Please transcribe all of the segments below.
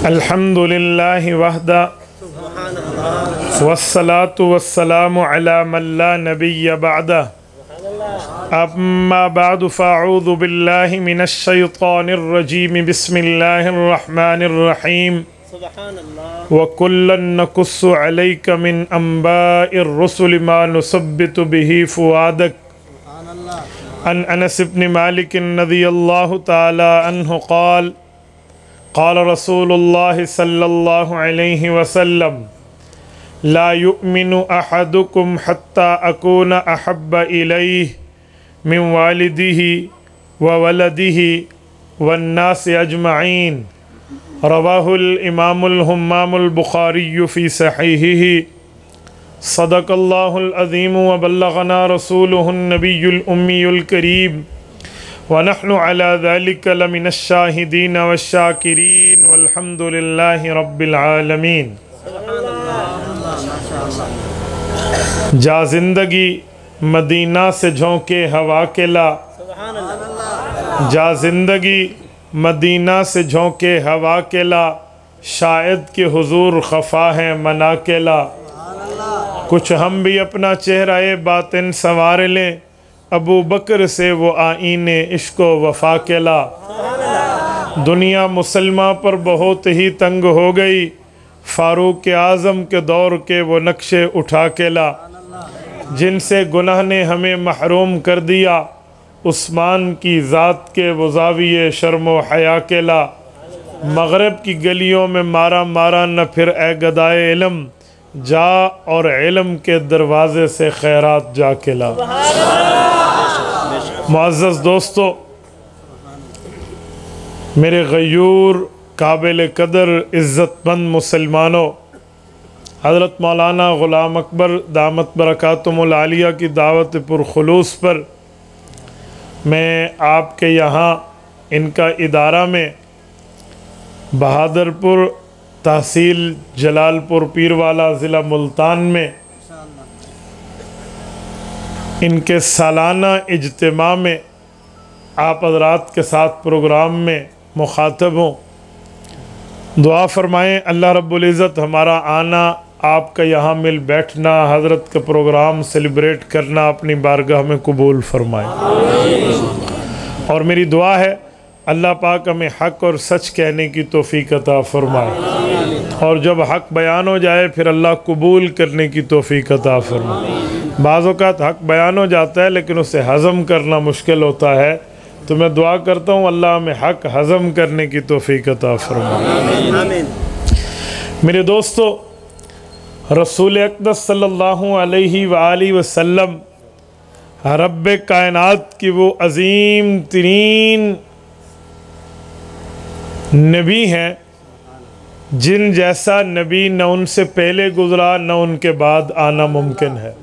अल्हम्दुलिल्लाहि वहदा वस्सलातु वस्सलामु अला मन ला नबिय्य बअदा अम्मा बअदु फ़अऊज़ु बिल्लाहि मिनश शैतानिर रजीम बिस्मिल्लाहिर रहमानिर रहीम व कुल्लन नकुस्सु अलैका मिन अंबाइर रुसुलि मा नुसब्बितु बिही फुआदक अन अनस इब्न मालिक रज़ियल्लाहु तआला अन्हु क़ाल रसूलुल्लाह सल्लल्लाहु अलैहि वसल्लम ला युमिनु अहदुकुम हत्ता अकूना अहब्ब इलैहि मिन वालिदिही व वलदिही वन्नास अजमईन रवाहुल इमामुल हुम्मामुल बुखारी फ़ी सहीहिही सदक़ल्लाहुल अज़ीम व बल्लगना रसूलुहुन नबियुल उम्मीयुल करीम व नहनु अला ज़ालिका लमिनश शाहिदीन वश्शाकिरीन वल्हम्दुलिल्लाहि रब्बिल आलमीन। जा ज़िंदगी मदीना से झोंके हवा के ला, जा ज़िंदगी मदीना से झोंके हवा के ला, शायद के हुजूर खफा हैं मना के ला। कुछ हम भी अपना चेहरा बातिन संवार लें, अबू बकर से वो आईने इश्क़ो वफ़ा के ला। दुनिया मुसलमा पर बहुत ही तंग हो गई, फ़ारूक आज़म के दौर के वो नक्शे उठा के ला। जिनसे गुनाह ने हमें महरूम कर दिया, उस्मान की ज़ात के वो ज़ाविये शर्म व हया के ला। मग़रिब की गलियों में मारा मारा न फिर ए गदाए इल्म, जा और इल्म के दरवाज़े से खैरात जा के ला। मुअज़्ज़ज़ दोस्तों, मेरे गयूर काबिल कदर इज़्ज़तमंद मुसलमानों, हज़रत मौलाना ग़ुलाम अकबर दामत बरकातुहुल आलिया की दावत पुरखुलूस पर मैं आपके यहाँ इनका इदारा में बहादुरपुर तहसील जलालपुर पीरवाला ज़िला मुल्तान में इनके सालाना इज्तिमा में आप हज़रात के साथ प्रोग्राम में मुखातब हूँ। दुआ फ़रमाएँ अल्लाह रब्बुल इज़्ज़त हमारा आना, आपका यहाँ मिल बैठना, हज़रत का प्रोग्राम सेलिब्रेट करना अपनी बारगाह में कबूल फ़रमाए। और मेरी दुआ है अल्लाह पाक हमें हक़ और सच कहने की तौफ़ीक़ अता फ़रमाए, और जब हक़ बयान हो जाए फिर अल्लाह कबूल करने की तौफ़ीक़ अता फ़रमाए। बाज़ औक़ात हक़ बयान हो जाता है लेकिन उसे हज़म करना मुश्किल होता है, तो मैं दुआ करता हूँ अल्लाह हमें हक़ हज़म करने की तौफ़ीक़ अता फ़रमाए। मेरे दोस्तों, रसूल अक़दस सल्लल्लाहु अलैहि वआलिहि वसल्लम रब्बे कायनात की वो अज़ीम तरीन नबी हैं, जिन जैसा नबी न उनसे पहले गुज़रा न उनके बाद आना मुमकिन है।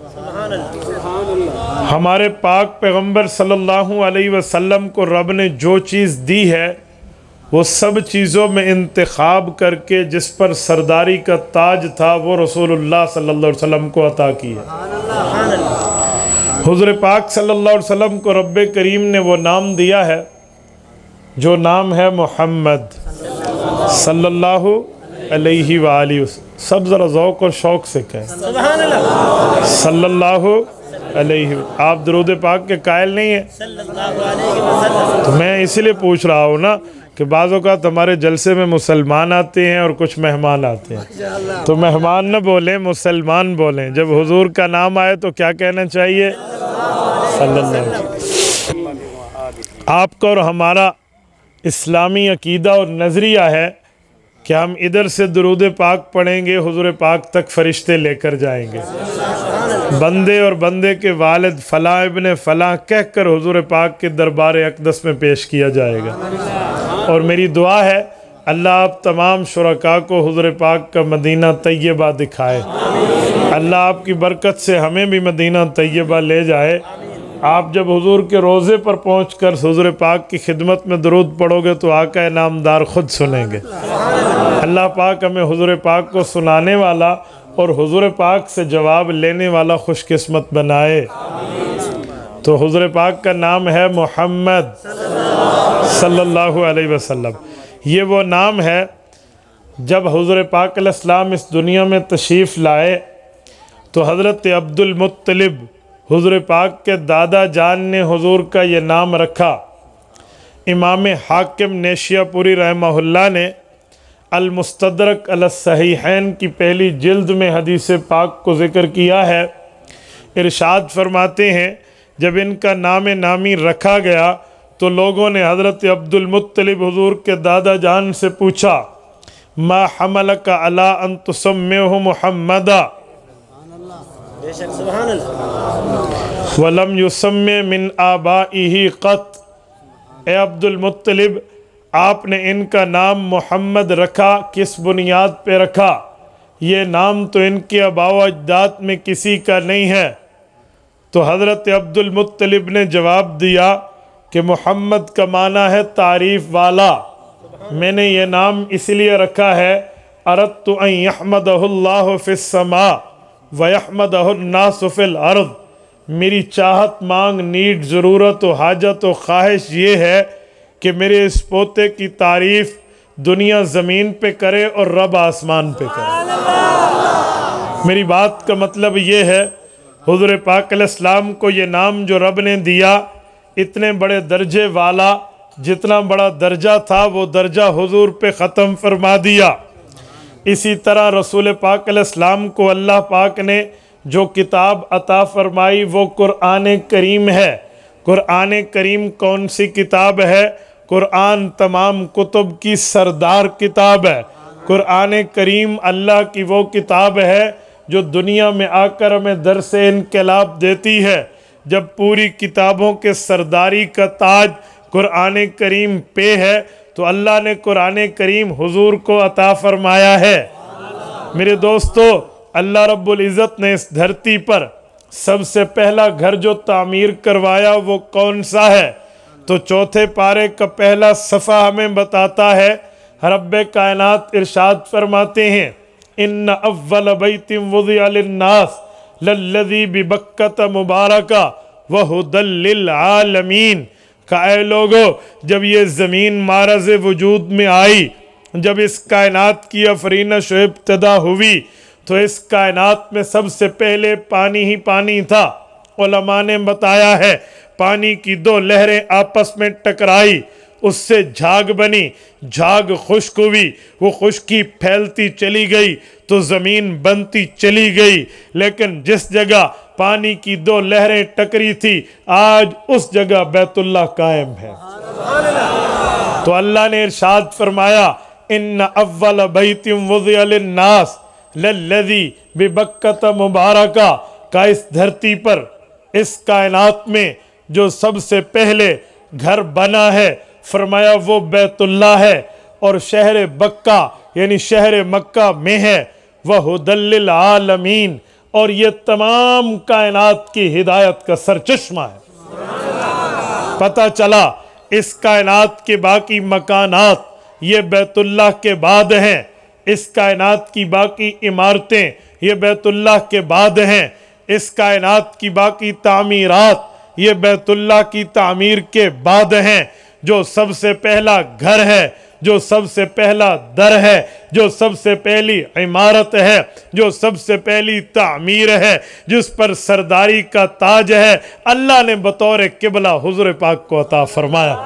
हमारे पाक पैगंबर सल्लल्लाहु अलैहि वसल्लम को रब ने जो चीज़ दी है वो सब चीज़ों में इंतखाब करके जिस पर सरदारी का ताज था वो रसूलुल्लाह सल्लल्लाहु अलैहि वसल्लम को अता की है। हुज़ूर पाक सल्लल्लाहु अलैहि वसल्लम को रब्बे करीम ने वो नाम दिया है जो नाम है मोहम्मद सल्लल्लाहु अलैहि वआलिहि वसल्लम। सब ज़रा ज़ौक़ और शौक़ से कहें सल्लल्लाहु अलैहि। आप दरूद पाक के कायल नहीं हैं, तो मैं इसीलिए पूछ रहा हूँ ना कि बाज़ औक़ात हमारे जलसे में मुसलमान आते हैं और कुछ मेहमान आते हैं, तो मेहमान न बोलें, मुसलमान बोलें। जब हुजूर का नाम आए तो क्या कहना चाहिए? सल्लल्लाहु। आपका और हमारा इस्लामी अकीदा और नज़रिया है कि हम इधर से दुरूद पाक पढ़ेंगे, हुजूर पाक तक फ़रिश्ते लेकर जाएंगे। बंदे और बंदे के वालिद फ़लाँ इब्ने फ़लाँ कह कर हुजूर पाक के दरबार अक़दस में पेश किया जाएगा। और मेरी दुआ है अल्लाह आप तमाम शुरका को हुजूर पाक का मदीना तैयबा दिखाए। अल्लाह आपकी बरकत से हमें भी मदीना तैयबा ले जाए। आप जब हुजूर के रोज़े पर पहुंचकर हुजूर पाक की खिदमत में दरूद पढ़ोगे तो आका नामदार ख़ुद सुनेंगे। अल्लाह पाक हमें हुजूर पाक को सुनाने वाला और हुजूर पाक से जवाब लेने वाला खुशकिस्मत बनाए। तो हुजूर पाक का नाम है मोहम्मद सल्लल्लाहु अलैहि वसल्लम। ये वो नाम है जब हुज़ूर पाक अलैहिस्सलाम इस दुनिया में तशरीफ़ लाए तो हज़रत अब्दुल मुत्तलिब हुज़ूर पाक के दादा जान ने हुज़ूर का ये नाम रखा। इमाम हाकिम नेशियापुरी रहमहुल्लाह ने अल मुस्तदरक अल सहीहैन की पहली जिल्द में हदीस पाक को ज़िक्र किया है। इरशाद फरमाते हैं, जब इनका नाम नामी रखा गया तो लोगों ने हज़रत अब्दुल मुत्तलिब हुज़ूर के दादा जान से पूछा, मा हमलक अला अन तुसम्मिहु मुहम्मदा वलम युसम्मे मिन आबाइही क़त। ए अब्दुल मुत्तलिब, आपने इनका नाम मोहम्मद रखा, किस बुनियाद पे रखा? ये नाम तो इनके आबाओ अजदाद में किसी का नहीं है। तो हज़रत अब्दुल मुत्तलिब ने जवाब दिया कि मोहम्मद का माना है तारीफ़ वाला। मैंने ये नाम इसलिए रखा है, अरदतु अन यहमदहुल्लाहु फिस्समा व यहमदहुन्नासु फिल अर्द। मेरी चाहत, मांग, नीड, ज़रूरत व हाजत व ख्वाहिश ये है कि मेरे इस पोते की तारीफ़ दुनिया ज़मीन पे करे और रब आसमान पे करे। मेरी बात का मतलब ये है, हुज़ूर पाक अलैहिस्सलाम को ये नाम जो रब ने दिया, इतने बड़े दर्जे वाला, जितना बड़ा दर्जा था वो दर्जा हुज़ूर पे ख़त्म फरमा दिया। इसी तरह रसूल पाक अलैहिस्सलाम को अल्लाह पाक ने जो किताब अता फरमाई वो कुरान करीम है। कुरान करीम कौन सी किताब है? कुरान तमाम कुतुब की सरदार किताब है। कुरान करीम अल्लाह की वो किताब है जो दुनिया में आकर हमें दर्स इनकलाब देती है। जब पूरी किताबों के सरदारी का ताज कुरान करीम पे है तो अल्लाह ने कुरान करीम हुजूर को अता फरमाया है। मेरे दोस्तों, अल्लाह रब्बुल इज़्ज़त ने इस धरती पर सबसे पहला घर जो तामीर करवाया वो कौन सा है? तो चौथे पारे का पहला सफ़ा हमें बताता है। रब्बे कायनात इरशाद फरमाते हैं, इन्ना अव्वल बैतिन वुज़िअ लिन्नास लल्लज़ी बिबक्कत मुबारका व हुदल लिल आलमीन। काए लोगो, जब ये ज़मीन मारज़ वजूद में आई, जब इस कायनात की अफरीनश इब्तिदा हुई तो इस कायनात में सबसे पहले पानी ही पानी था। उलमा ने बताया है, पानी की दो लहरें आपस में टकराई, उससे झाग बनी, झाग खुश्क हुई, वो खुश्की फैलती चली गई तो ज़मीन बनती चली गई। लेकिन जिस जगह पानी की दो लहरें टकरी थी, आज उस जगह बैतुल्लाह कायम है। तो अल्लाह ने इरशाद फरमाया, इन्ना अव्वल बैतिन वुज़िअ लिन्नास लल्लज़ी बिबक्कत मुबारका। का इस धरती पर, इस कायनात में जो सबसे पहले घर बना है, फरमाया वो बैतुल्लाह है और शहर बक्का यानी शहर मक्का में है। वह हुदल लिल आलमीन, और ये तमाम कायनात की हिदायत का सरचश्मा है। पता चला इस कायनात के बाकी मकानात ये बैतुल्लाह के बाद हैं, इस कायनात की बाकी इमारतें ये बैतुल्लाह के बाद हैं, इस कायनात की बाकी तामीरात ये बैतुल्लाह की तामीर के बाद हैं। जो सबसे पहला घर है, जो सबसे पहला दर है, जो सबसे पहली इमारत है, जो सबसे पहली तामीर है, जिस पर सरदारी का ताज है, अल्लाह ने बतौर किबला हुजूर पाक को अता फरमाया।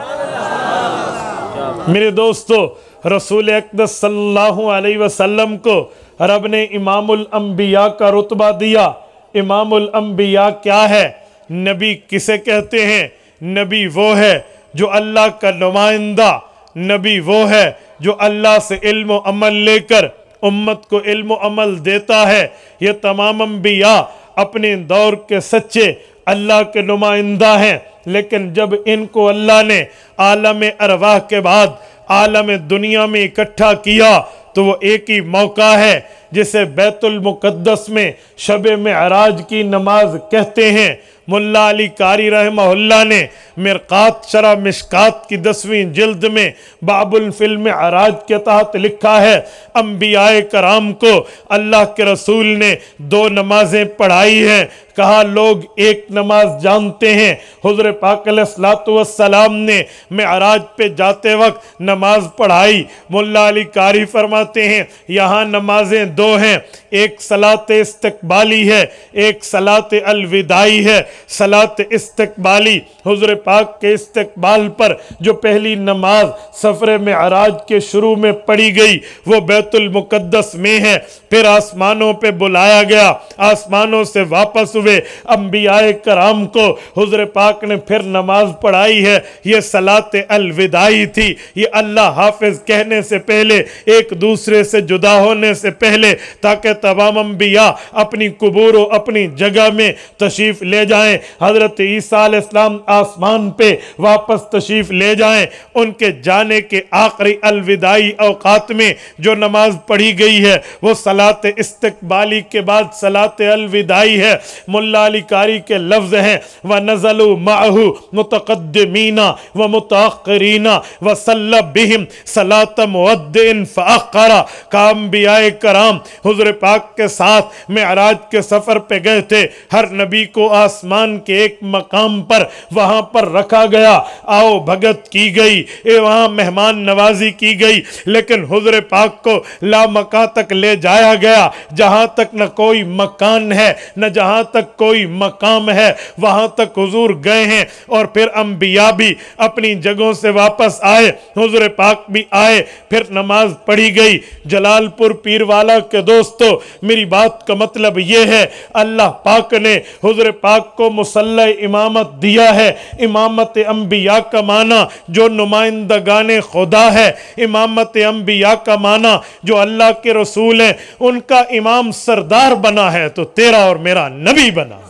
मेरे दोस्तों, रसूल अक़दस सल्लल्लाहु अलैहि वसल्लम को रब ने इमामुल अंबिया का रुतबा दिया। इमामुल अंबिया क्या है? नबी किसे कहते हैं? नबी वो है जो अल्लाह का नुमाइंदा, नबी वो है जो अल्लाह से इल्म अमल लेकर उम्मत को इल्म अमल देता है। ये तमाम अंबिया अपने दौर के सच्चे अल्लाह के नुमाइंदा हैं, लेकिन जब इनको अल्लाह ने आलम अरवाह के बाद आलम दुनिया में इकट्ठा किया तो वो एक ही मौका है जिसे बैतुल मुक़द्दस में शब मेअराज की नमाज कहते हैं। मुल्ला अली कारी रहमहुल्लाह ने मिरकात शरा मिशकात की 10वीं जिल्द में बाबुल फिल मेअराज के तहत लिखा है, अंबियाए कराम को अल्लाह के रसूल ने 2 नमाजें पढ़ाई हैं। कहा लोग एक नमाज जानते हैं। हुज़ूर पाक अलैहिस्सलातु वस्सलाम ने मेअराज पे जाते वक्त नमाज पढ़ाई। मुल्ला अली कारी फरमाते हैं यहाँ नमाजें 2 हैं, एक सलात इस्तक़बाली है, एक सलात अलविदाई है। सलात इस्तक़बाली हुज़ूर पाक के इस्तक़बाल पर जो पहली नमाज सफ़र मेअराज के शुरू में पढ़ी गई वो बैतुल मुक़द्दस में है। फिर आसमानों पे बुलाया गया, आसमानों से वापस हुए, अंबियाए कराम को हुज़ूर पाक ने फिर नमाज पढ़ाई है। ये सलात अलविदाई थी। ये अल्लाह हाफिज कहने से पहले, एक दूसरे से जुदा होने से पहले, ताकि तमाम अंबिया अपनी कुबूर अपनी जगह में तशरीफ ले जाएं, हजरत ईसा अलैहिस्सलाम आसमान पे वापस तशरीफ ले जाएं। उनके जाने के आखिरी अलविदाई औकात में जो नमाज पढ़ी गई है वो सलात इस्तक़बाली के बाद सलात अलविदाई है। मुल्ला अली कारी के लफ्ज़ हैं व नज़लु मअहु मुतक़द्दिमीना व मुतअख़्खरीना व सल्ला बिहिम सलात मुअद्दिन फ़अख़्ख़रा। का अंबियाए कराम हुज़ूर पाक के साथ मेअराज के सफ़र पे गए थे। हर नबी को आसमान के एक मकाम पर वहाँ पर रखा गया, आओ भगत की गई, वहाँ मेहमान नवाजी की गई, लेकिन हुज़ूर पाक को लामका तक ले जाया गया जहाँ तक न कोई मकान है न जहाँ तक कोई मकाम है, वहाँ तक हुजूर गए हैं। और फिर अंबिया भी अपनी जगहों से वापस आए, हुजूर पाक भी आए, फिर नमाज पढ़ी गई। जलालपुर पीरवाला के दोस्तों, मेरी बात का मतलब ये है अल्लाह पाक ने हुजूर पाक को मुसल्ला इमामत दिया है। इमामत अंबिया का माना जो नुमाइंदगाने खुदा है, इमामत अंबिया का माना जो अल्लाह के रसूल हैं, उनका इमाम सरदार बना है तो तेरा और मेरा नबी बना।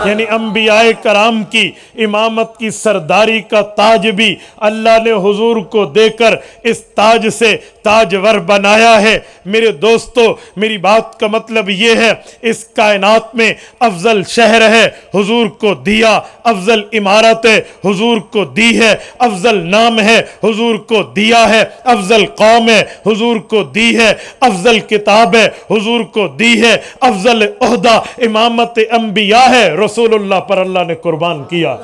यानी अंबियाए कराम की इमामत की सरदारी का ताज भी अल्लाह ने हुजूर को देकर इस ताज से ताजवर बनाया है। मेरे दोस्तों, मेरी बात का मतलब ये है इस कायनात में अफजल शहर है, हुजूर को दिया, अफजल इमारत है, हुजूर को दी है, अफजल नाम है, हुजूर को दिया है, अफजल कौम है, हुजूर को दी है, अफजल किताब है, हुजूर को दी है, अफजल ओहदा इमामत अंबिया है, रसूलुल्लाह पर अल्लाह ने कुर्बान किया।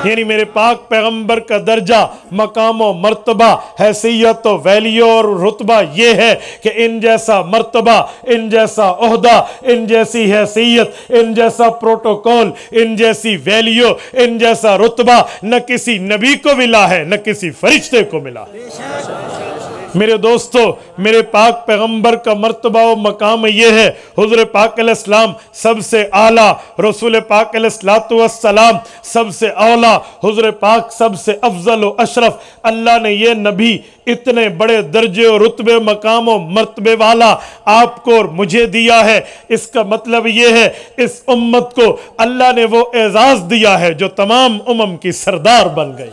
यानी मेरे पाक पैगंबर का दर्जा, मकाम व मर्तबा, हैसियत व वैल्यू और रुतबा ये है कि इन जैसा मर्तबा, इन जैसा ओहदा, इन जैसी हैसियत, इन जैसा प्रोटोकॉल, इन जैसी वैल्यू, इन जैसा रुतबा न किसी नबी को मिला है न किसी फरिश्ते को मिला। मेरे दोस्तों, मेरे पाक पैगंबर का मर्तबा व मकाम ये है, हुज़ूर पाक अलैहिस्सलाम सबसे आला, रसूल पाक अलैहिस्सलातु वस्सलाम सबसे औला, हुज़ूर पाक सबसे अफजल व अशरफ। अल्लाह ने ये नबी इतने बड़े दर्जे और रुतबे मकाम व मर्तबे वाला आपको और मुझे दिया है। इसका मतलब ये है इस उम्मत को अल्लाह ने वो एजाज दिया है जो तमाम उम्म की सरदार बन गई।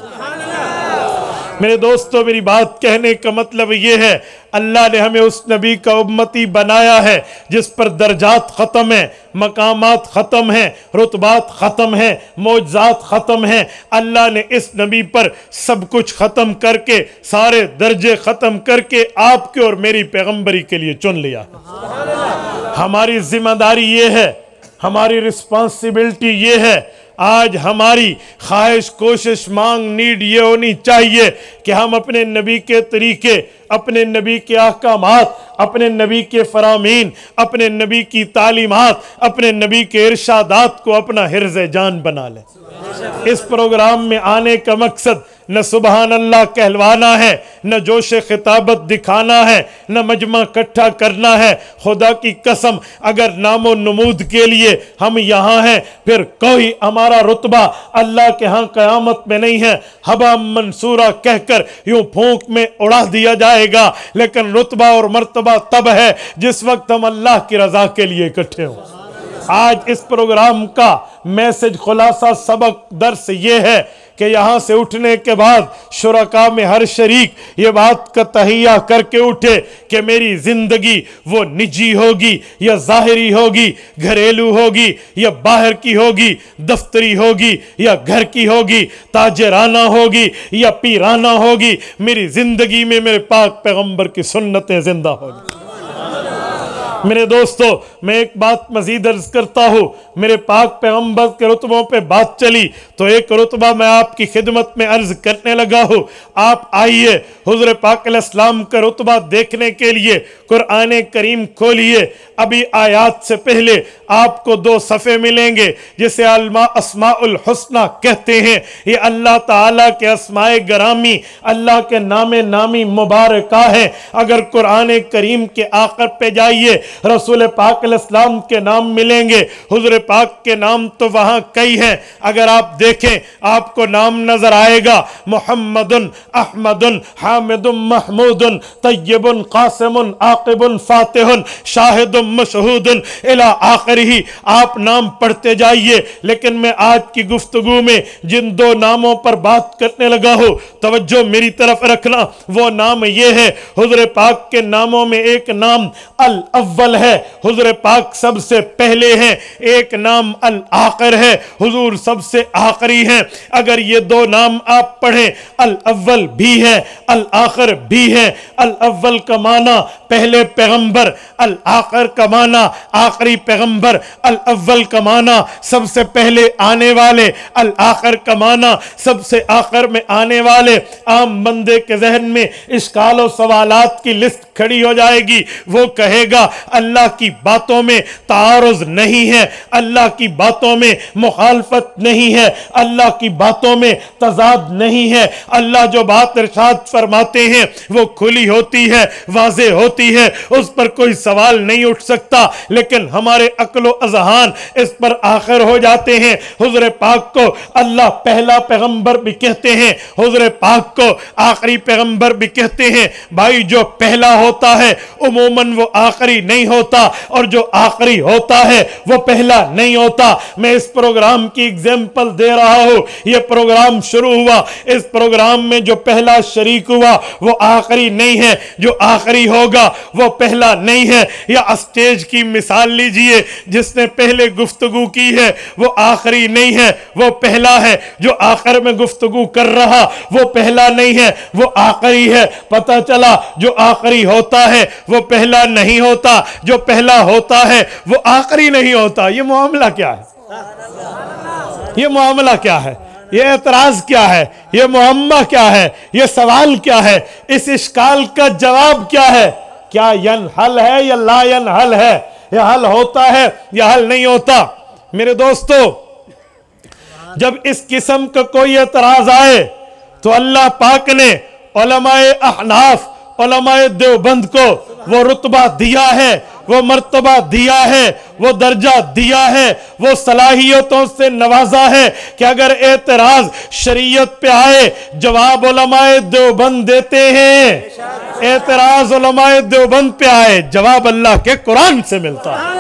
मेरे दोस्तों, मेरी बात कहने का मतलब ये है अल्लाह ने हमें उस नबी का उम्मती बनाया है जिस पर दर्जात ख़त्म है, मकामात ख़त्म हैं, रुतबात ख़त्म हैं, मौजज़ात ख़त्म हैं। अल्लाह ने इस नबी पर सब कुछ ख़त्म करके, सारे दर्जे ख़त्म करके आपके और मेरी पैगंबरी के लिए चुन लिया। हमारी जिम्मेदारी ये है, हमारी रिस्पॉन्सिबिलिटी ये है, आज हमारी ख्वाहिश, कोशिश, मांग, नीड ये होनी चाहिए कि हम अपने नबी के तरीके, अपने नबी के अहकामात, अपने नबी के फरामीन, अपने नबी की तालीमात, अपने नबी के इरशादात को अपना हिर्ज़ जान बना लें। इस प्रोग्राम में आने का मकसद न सुबहान अल्लाह कहलवाना है, न जोश खिताबत दिखाना है, न मजमा इकट्ठा करना है। खुदा की कसम, अगर नामो नमूद के लिए हम यहाँ हैं, फिर कोई हमारा रुतबा अल्लाह के यहाँ क़यामत में नहीं है। हवा मंसूरा कहकर यूं फूंक में उड़ा दिया जाएगा, लेकिन रुतबा और मर्तबा तब है जिस वक्त हम अल्लाह की रज़ा के लिए इकट्ठे हों। आज इस प्रोग्राम का मैसेज, खुलासा, सबक, दर्स ये है कि यहाँ से उठने के बाद शुरका में हर शरीक ये बात का तहिया करके उठे कि मेरी जिंदगी वो निजी होगी या ज़ाहिरी होगी, घरेलू होगी या बाहर की होगी, दफ्तरी होगी या घर की होगी, ताजराना होगी या पीराना होगी, मेरी जिंदगी में मेरे पाक पैगंबर की सुन्नतें जिंदा होगी। मेरे दोस्तों, मैं एक बात मजीद अर्ज करता हूँ, मेरे पाक पैगंबर के रुतबों पे बात चली तो एक रुतबा मैं आपकी खिदमत में अर्ज करने लगा हूँ। आप आइए हुज़ूर पाक अलैहिस्सलाम का रुतबा देखने के लिए कुरान करीम खोलिए। अभी आयात से पहले आपको 2 सफ़े मिलेंगे जिसे अस्माउल हुस्ना कहते हैं। ये अल्लाह ताला के अस्माए गरामी, अल्लाह के नामे नामी मुबारका है। अगर कुरान करीम के आखिर पे जाइए रसूल पाक अलैहिस्सलाम के नाम मिलेंगे। हुज़ूर पाक के नाम तो वहां कई हैं, अगर आप देखें आपको नाम नजर आएगा मुहम्मदुन, अहमदुन, हामिदुन, महमूदुन, तय्यबुन, कासिमुन, आकिबुन, फातिहुन, शाहिदुन, मशहूदुन इला आखिरी। आप नाम पढ़ते जाइए। लेकिन मैं आज की गुफ्तगू में जिन 2 नामों पर बात करने लगा हूं, तवज्जो मेरी तरफ रखना। वो नाम ये है, हुज़ूर पाक के नामों में एक नाम अल अव्वल है, हुज़ूर पाक सबसे पहले हैं। एक नाम अल आखिर है, हुजूर सबसे आखिरी हैं। अगर ये 2 नाम आप पढ़ें, अल अव्वल भी है, अल आखिर भी है। अल अव्वल का माना पहले पैगंबर, अल आखिर का माना आखिरी पैगंबर। अल अव्वल का माना सबसे पहले आने वाले, अल आखिर का माना सबसे आखिर में आने वाले। आम बंदे के जहन में इश्काल और सवालात की लिस्ट खड़ी हो जाएगी। वो कहेगा अल्लाह की बातों में तारुज़ नहीं है, अल्लाह की बातों में मुखालफत नहीं है, अल्लाह की बातों में तजाद नहीं है। अल्लाह जो बात इरशाद फरमाते हैं वो खुली होती है, वाज़े होती है, उस पर कोई सवाल नहीं उठ सकता। लेकिन हमारे अक्लो अज़हान इस पर आखिर हो जाते हैं। हुज़ूर पाक को अल्लाह पहला पैगंबर भी कहते हैं, हुज़ूर पाक को आखिरी पैगंबर भी कहते हैं। भाई जो पहला होता है उमूमन वो आखिरी नहीं होता, और जो आखिरी होता है वो पहला नहीं होता। मैं इस प्रोग्राम की एग्जाम्पल दे रहा हूं। यह प्रोग्राम शुरू हुआ, इस प्रोग्राम में जो पहला शरीक हुआ वो आखिरी नहीं है, जो आखिरी होगा वो पहला नहीं है। या स्टेज की मिसाल लीजिए, जिसने पहले गुफ्तगू की है वो आखिरी नहीं है, वो पहला है। जो आखिर में गुफ्तगू कर रहा वो पहला नहीं है, वो आखिरी है। पता चला जो आखिरी होता है वो पहला नहीं होता, जो पहला होता है वो आखिरी नहीं होता। ये मामला क्या है? ये मामला क्या है? ये एतराज क्या है? ये मुअम्मा क्या है? ये सवाल क्या है? इस इश्काल का जवाब क्या है? क्या यनहल है या ला यनहल है? या हल होता है या हल नहीं होता? मेरे दोस्तों, जब इस किस्म का कोई एतराज आए तो अल्लाह पाक ने उलमाए अहनाफ, उलमाए देवबंद को वो रुतबा दिया है, वो मर्तबा दिया है, वो दर्जा दिया है, वो सलाहियतों से नवाजा है कि अगर एतराज शरीयत पे आए जवाब उलमाए देवबंद देते हैं। एतराज उलमाए देवबंद पे आए जवाब अल्लाह के कुरान से मिलता है।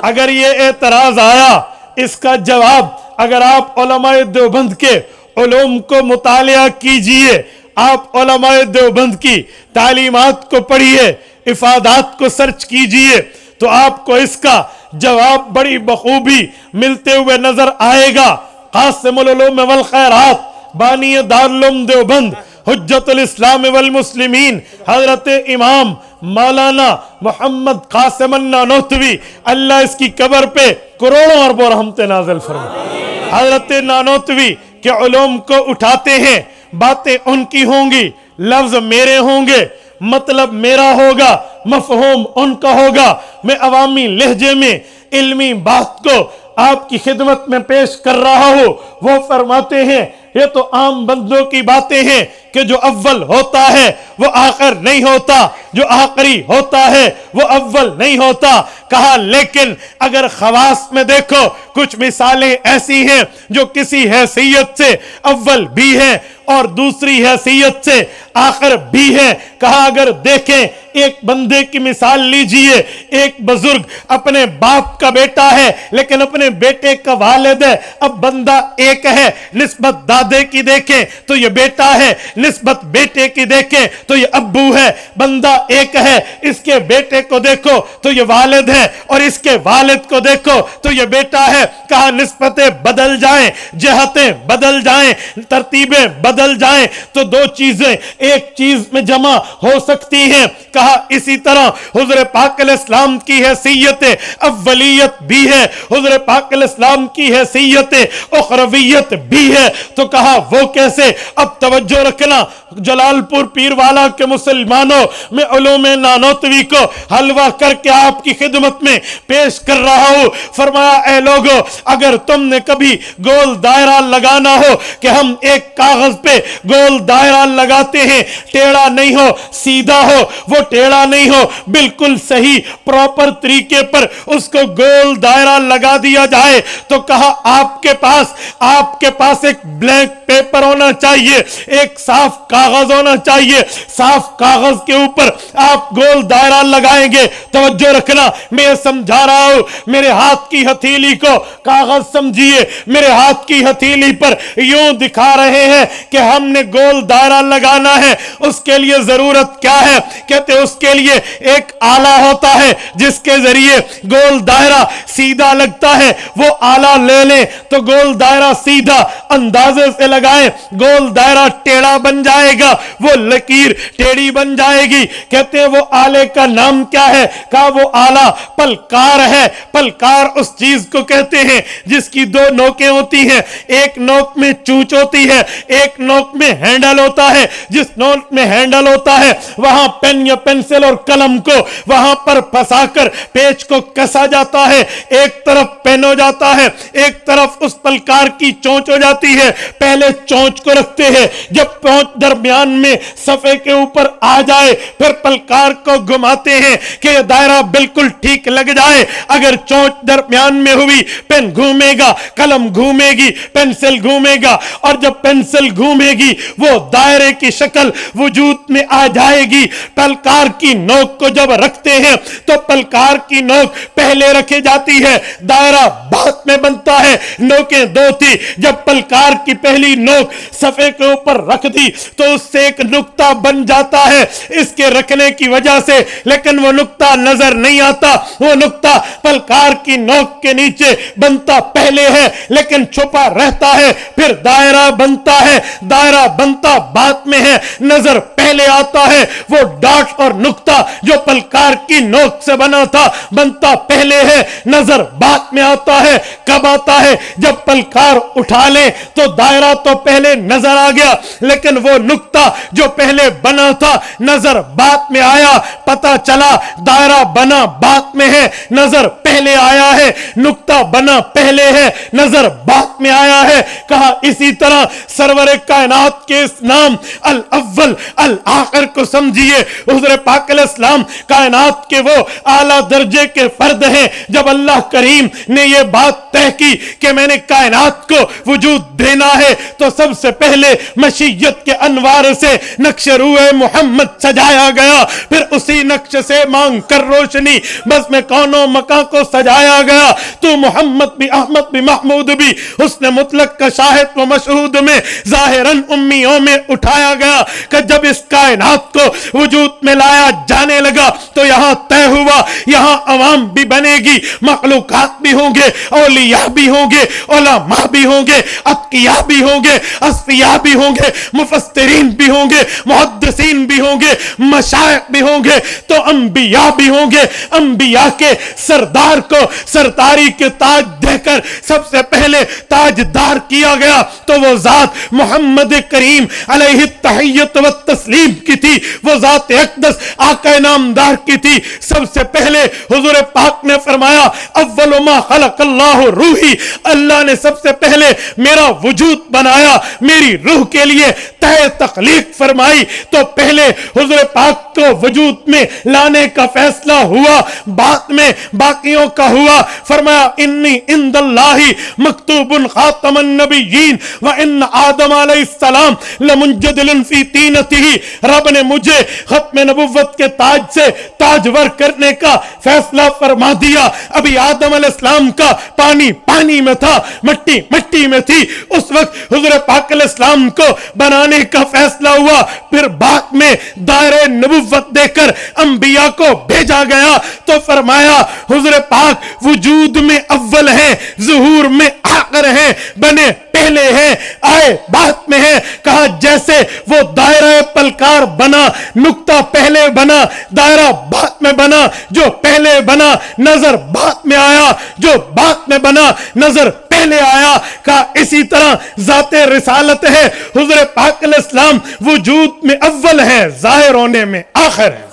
अगर ये एतराज आया, इसका जवाब अगर आप उलमाए देवबंद के उलूम को मुतालिया कीजिए, आप उलमाए देवबंद की तालीमात को पढ़िए, इफादात को सर्च कीजिए, तो आपको इसका जवाब बड़ी बखूबी मिलते हुए नजर आएगा। कासिमुल उलूम वल खैरात, बानी दारुल उलूम देवबंद, हुज्जतुल इस्लाम वल मुस्लिमीन, हजरत इमाम मौलाना मोहम्मद कासिम नानोतवी, अल्लाह इसकी कब्र पे करोड़ों अरबों रहमतें नाज़िल फरमाए। हजरत नानोतवी के उलूम को उठाते हैं, बातें उनकी होंगी, लफ्ज मेरे होंगे, मतलब मेरा होगा, मफहूम उनका होगा। मैं अवामी लहजे में इल्मी बात को आपकी खिदमत में पेश कर रहा हूं। वो फरमाते हैं ये तो आम बंदों की बातें हैं कि जो अव्वल होता है वो आखिर नहीं होता, जो आखिरी होता है वो अव्वल नहीं होता। कहा लेकिन अगर खवास में देखो कुछ मिसालें ऐसी हैं जो किसी हैसियत से अव्वल भी हैं और दूसरी हैसियत से आखिर भी है। कहा अगर देखें एक बंदे की मिसाल लीजिए, एक बुजुर्ग अपने बाप का बेटा है लेकिन अपने बेटे का वालिद है। अब बंदा एक है, निस्बत दादे की देखें तो ये बेटा है, निस्बत बेटे की देखें तो ये अब्बू है। बंदा एक है, इसके बेटे को देखो तो ये वालिद है और इसके वालिद को देखो तो ये बेटा है। कहा निस्बतें बदल जाएं, जहतें बदल जाएं, तरतीबें बदल जाएं तो दो चीजें एक चीज में जमा हो सकती हैं। कहा इसी तरह हुज़ूर पाक अलैहिस्सलाम की हैसियत अव्वलियत भी है, हुज़ूर पाक अलैहिस्सलाम की हैसियत उखरवियत भी है। तो कहा वो कैसे? अब तवज्जो रखना, जलालपुर पीरवाला के मुसलमानों में उलूम नानोतवी को हलवा करके आपकी खिदमत में पेश कर रहा हूं। फरमाया ए लोगों, अगर तुमने कभी गोल दायरा लगाना हो कि हम एक कागज पे गोल दायरा लगाते हैं, टेढ़ा नहीं हो सीधा हो, वो टेढ़ा नहीं हो, बिल्कुल सही प्रॉपर तरीके पर उसको गोल दायरा लगा दिया जाए, तो कहा आपके पास एक ब्लैंक पेपर होना चाहिए, एक साफ कागज होना चाहिए। साफ कागज के ऊपर आप गोल दायरा लगाएंगे। तवज्जो रखना, मैं समझा रहा हूं, मेरे हाथ की हथेली को कागज समझिए, मेरे हाथ की हथेली पर यूं दिखा रहे हैं कि हमने गोल दायरा लगाना है। उसके लिए जरूरत क्या है? कहते उसके लिए एक आला होता है जिसके जरिए गोल दायरा सीधा लगता है। वो आला ले लें तो गोल दायरा सीधा अंदाजे से लगाएं, गोल दायरा टेढ़ा बन जाएगा, वो लकीर टेढ़ी बन जाएगी। कहते हैं वो आले का नाम क्या है? कहा वो आला पलकार है। पलकार उस चीज को कहते हैं जिसकी दो नोकें होती हैं, एक नोक में चूंच होती है, एक नोक में हैंडल होता है। जिस नोक में हैंडल होता है वहां पेन या पेंसिल और कलम को वहां पर फंसाकर पेज को कसा जाता है। एक तरफ पेन हो जाता है, एक तरफ उस पलकार की चोंच हो जाती है। पहले चोंच को रखते हैं, जब चोंच दरमियान में सफे के ऊपर आ जाए फिर पलकार को घुमाते हैं कि दायरा बिल्कुल ठीक लग जाए। अगर चोंच दरमियान में हुई, पेन घूमेगा, कलम घूमेगी, पेंसिल घूमेगा, और जब पेंसिल घूमेगी वो दायरे की शक्ल वजूद में आ जाएगी। पलकार की नोक को जब रखते हैं तो पलकार की नोक पहले रखी जाती है, दायरा बाद में बनता है। नोकें दो थी, जब पलकार की पहली नोक सफे के ऊपर रख दी तो उससे एक नुक्ता बन जाता है इसके रखने की वजह से, लेकिन वो नुक्ता नजर नहीं आता। वो नुक्ता पलकार की नोक के नीचे बनता पहले है लेकिन छुपा रहता है, फिर दायरा बनता है, दायरा बनता बाद में है, नजर पहले आता है। वो डॉट और नुक्ता जो पलकार की नोक से बना था बनता पहले है, नजर बाद में आता है। कब आता है? जब पलकार उठा ले तो दायरा तो पहले नजर आ गया लेकिन वो नुक्ता जो पहले बना था नजर बाद में आया। पता चला दायरा बना बाद में है, नजर पहले आया है, नुक्ता बना पहले है, नजर बाद में आया है। कहा इसी तरह सरवरे कायनात के इस नाम अल अव्वल अल आखिर को समझिए। हुज़ूर पाक अलैहिस्सलाम कायनात के वो आला दर्जे के फर्द हैं। जब अल्लाह करीम ने ये बात तय की कि मैंने कायनात को वजूद देना है तो सबसे पहले मशीयत के अनवार से नक्श रूए मोहम्मद सजाया गया, फिर उसी नक्श से मांग कर रोशनी बस में कौनो मका को सजाया गया। तो मोहम्मद भी, अहमद भी, महमूद भी हुस्न मुतलक का शाहिद व मशहूद में जाहिरन उम्मियों में उठाया गया कि जब इस कायनात को वजूद में लाया जाने लगा तो यहां तय हुआ यहां अवाम भी बनेगी, मखलूकात भी होंगे, औलिया भी होंगे, उलमा भी होंगे, अत्किया भी होंगे, अस्फिया भी होंगे, मुफस्सिरीन भी होंगे, मुहद्दिसीन भी होंगे, मशाइख भी होंगे, तो अंबिया भी होंगे। अंबिया के सरदार को सरदारी के ताज देकर सबसे पहले ताजदार किया गया तो वो जात मोहम्मद करीम अलैहि तहियत व तस्लीम की थी, वो जात अक़दस आका नामदार की थी। सबसे पहले हुजूर पाक ने फरमाया अव्वल मा खलक़ल्लाहु रूही, अल्लाह ने सबसे पहले मेरा वजूद बनाया, मेरी रूह के लिए तय तख्लीक फरमाई। तो पहले हुजूर पाक को वजूद में लाने का फैसला हुआ, बाद में बाकियों का हुआ। फरमाया इन्नी इंदल्लाहि मकतूबुन खातमन नबिय्यीन व इन आदम अलैहिस्सलाम लमुंजदिलन फी तीनतिही। रब ने मुझे खत्म नबुव्वत के ताज से ताजवर करने का फैसला फरमा दिया। अभी आदम अलैहिस्सलाम का पानी पानी में था, मिट्टी मिट्टी में थी, उस वक्त हुजूर पाक अलैहिस्सलाम को बनाने का फैसला हुआ। फिर बाद में दायरे नबुव्वत देकर अंबिया को भेजा गया तो फरमाया हुजूर पाक वजूद में अव्वल है, ज़ुहूर में आखिर है, बने पहले हैं, आए बाद में है। कहा जैसे वो दायरा पलकार बना, नुक्ता पहले बना, दायरा बाद में बना, जो पहले बना नजर बाद में आया, जो बाद में बना नजर पहले आया। कहा इसी तरह जाते रिसालत है, हुजूर पाक अलैहिस्सलाम वजूद में अव्वल है, जाहिर होने में आखिर है।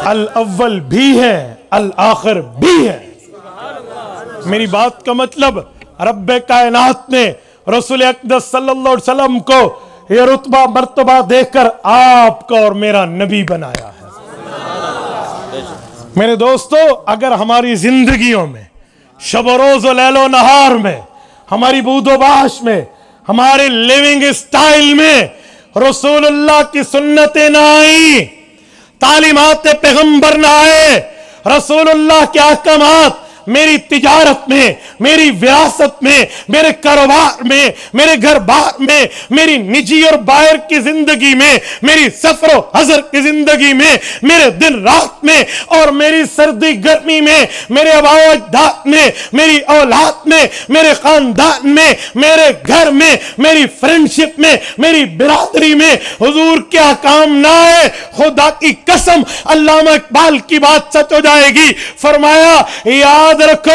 अल अव्वल भी है, अल आखिर भी है। मेरी बात का मतलब रब्बे कायनात ने रसूल अक़दस सल्लल्लाहु अलैहि वसल्लम को ये रुतबा मर्तबा देकर आपका और मेरा नबी बनाया है। मेरे दोस्तों, अगर हमारी जिंदगियों में शब रोज लैलो नहार में, हमारी बूदोबाश में, हमारे लिविंग स्टाइल में रसूलुल्लाह की सुन्नतें ना आई, तालीमात पैगंबर ना आए, रसूलुल्लाह के अहकामात मेरी तिजारत में, मेरी विरासत में, मेरे कारोबार में, मेरे घर बार में, मेरी निजी और बाहर की जिंदगी में, मेरी सफर हजर की जिंदगी में, मेरे दिन रात में और मेरी सर्दी गर्मी में, मेरे अबावजात में, मेरी औलाद में, मेरे खानदान में, मेरे घर में, मेरी फ्रेंडशिप में, मेरी बिरादरी में हुजूर क्या काम ना है। खुदा की कसम अल्लामा इकबाल की बात सच हो जाएगी। फरमाया याद रखो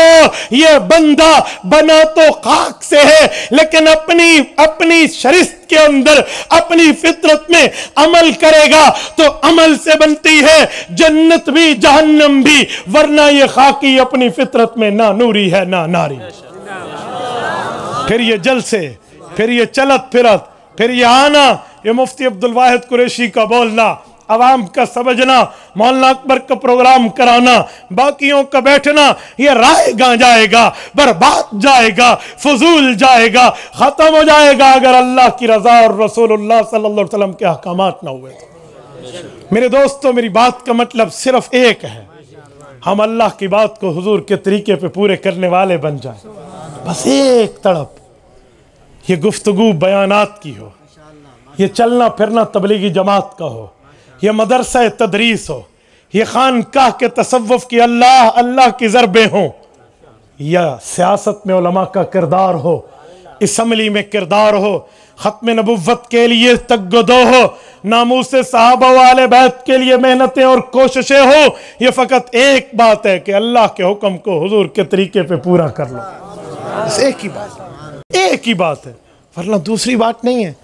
ये बंदा बना तो खाक से है, लेकिन अपनी शरीयत के अंदर अपनी फितरत में अमल करेगा तो अमल से बनती है जन्नत भी जहन्नम भी, वरना ये खाकी अपनी फितरत में ना नूरी है ना नारी। फिर ये जल से, फिर ये चलत फिरत, फिर ये आना, ये मुफ्ती अब्दुल वाहिद कुरैशी का बोलना, अवाम का समझना, मौलाना अकबर का प्रोग्राम कराना, बाकियों का बैठना, ये रायगा जाएगा, बर्बाद जाएगा, फजूल जाएगा, खत्म हो जाएगा अगर अल्लाह की रजा और रसूलुल्लाह सल्लल्लाहु अलैहि वसल्लम के अहकामात ना हुए तो। मेरे दोस्तों, मेरी बात का मतलब सिर्फ एक है, हम अल्लाह की बात को हुजूर के तरीके पे पूरे करने वाले बन जाए। बस एक तड़प ये गुफ्तगू बयानात की हो, ये चलना फिरना तबलीगी जमात का हो, ये मदरसा तदरीस हो, ये खानकाह के तसव्वुफ की अल्लाह अल्लाह की ज़रबें हों, या सियासत में उलमा का किरदार हो, असम्बली में किरदार हो, ख़त्म नबुव्वत के लिए तगदो हो, नामूस सहाबा वाले बैत के लिए मेहनतें और कोशिशें हो, ये फ़कत एक बात है कि अल्लाह के हुक्म को हुजूर के तरीके पे पूरा कर लो। बस एक ही बात, एक ही बात है, वरना दूसरी बात नहीं है।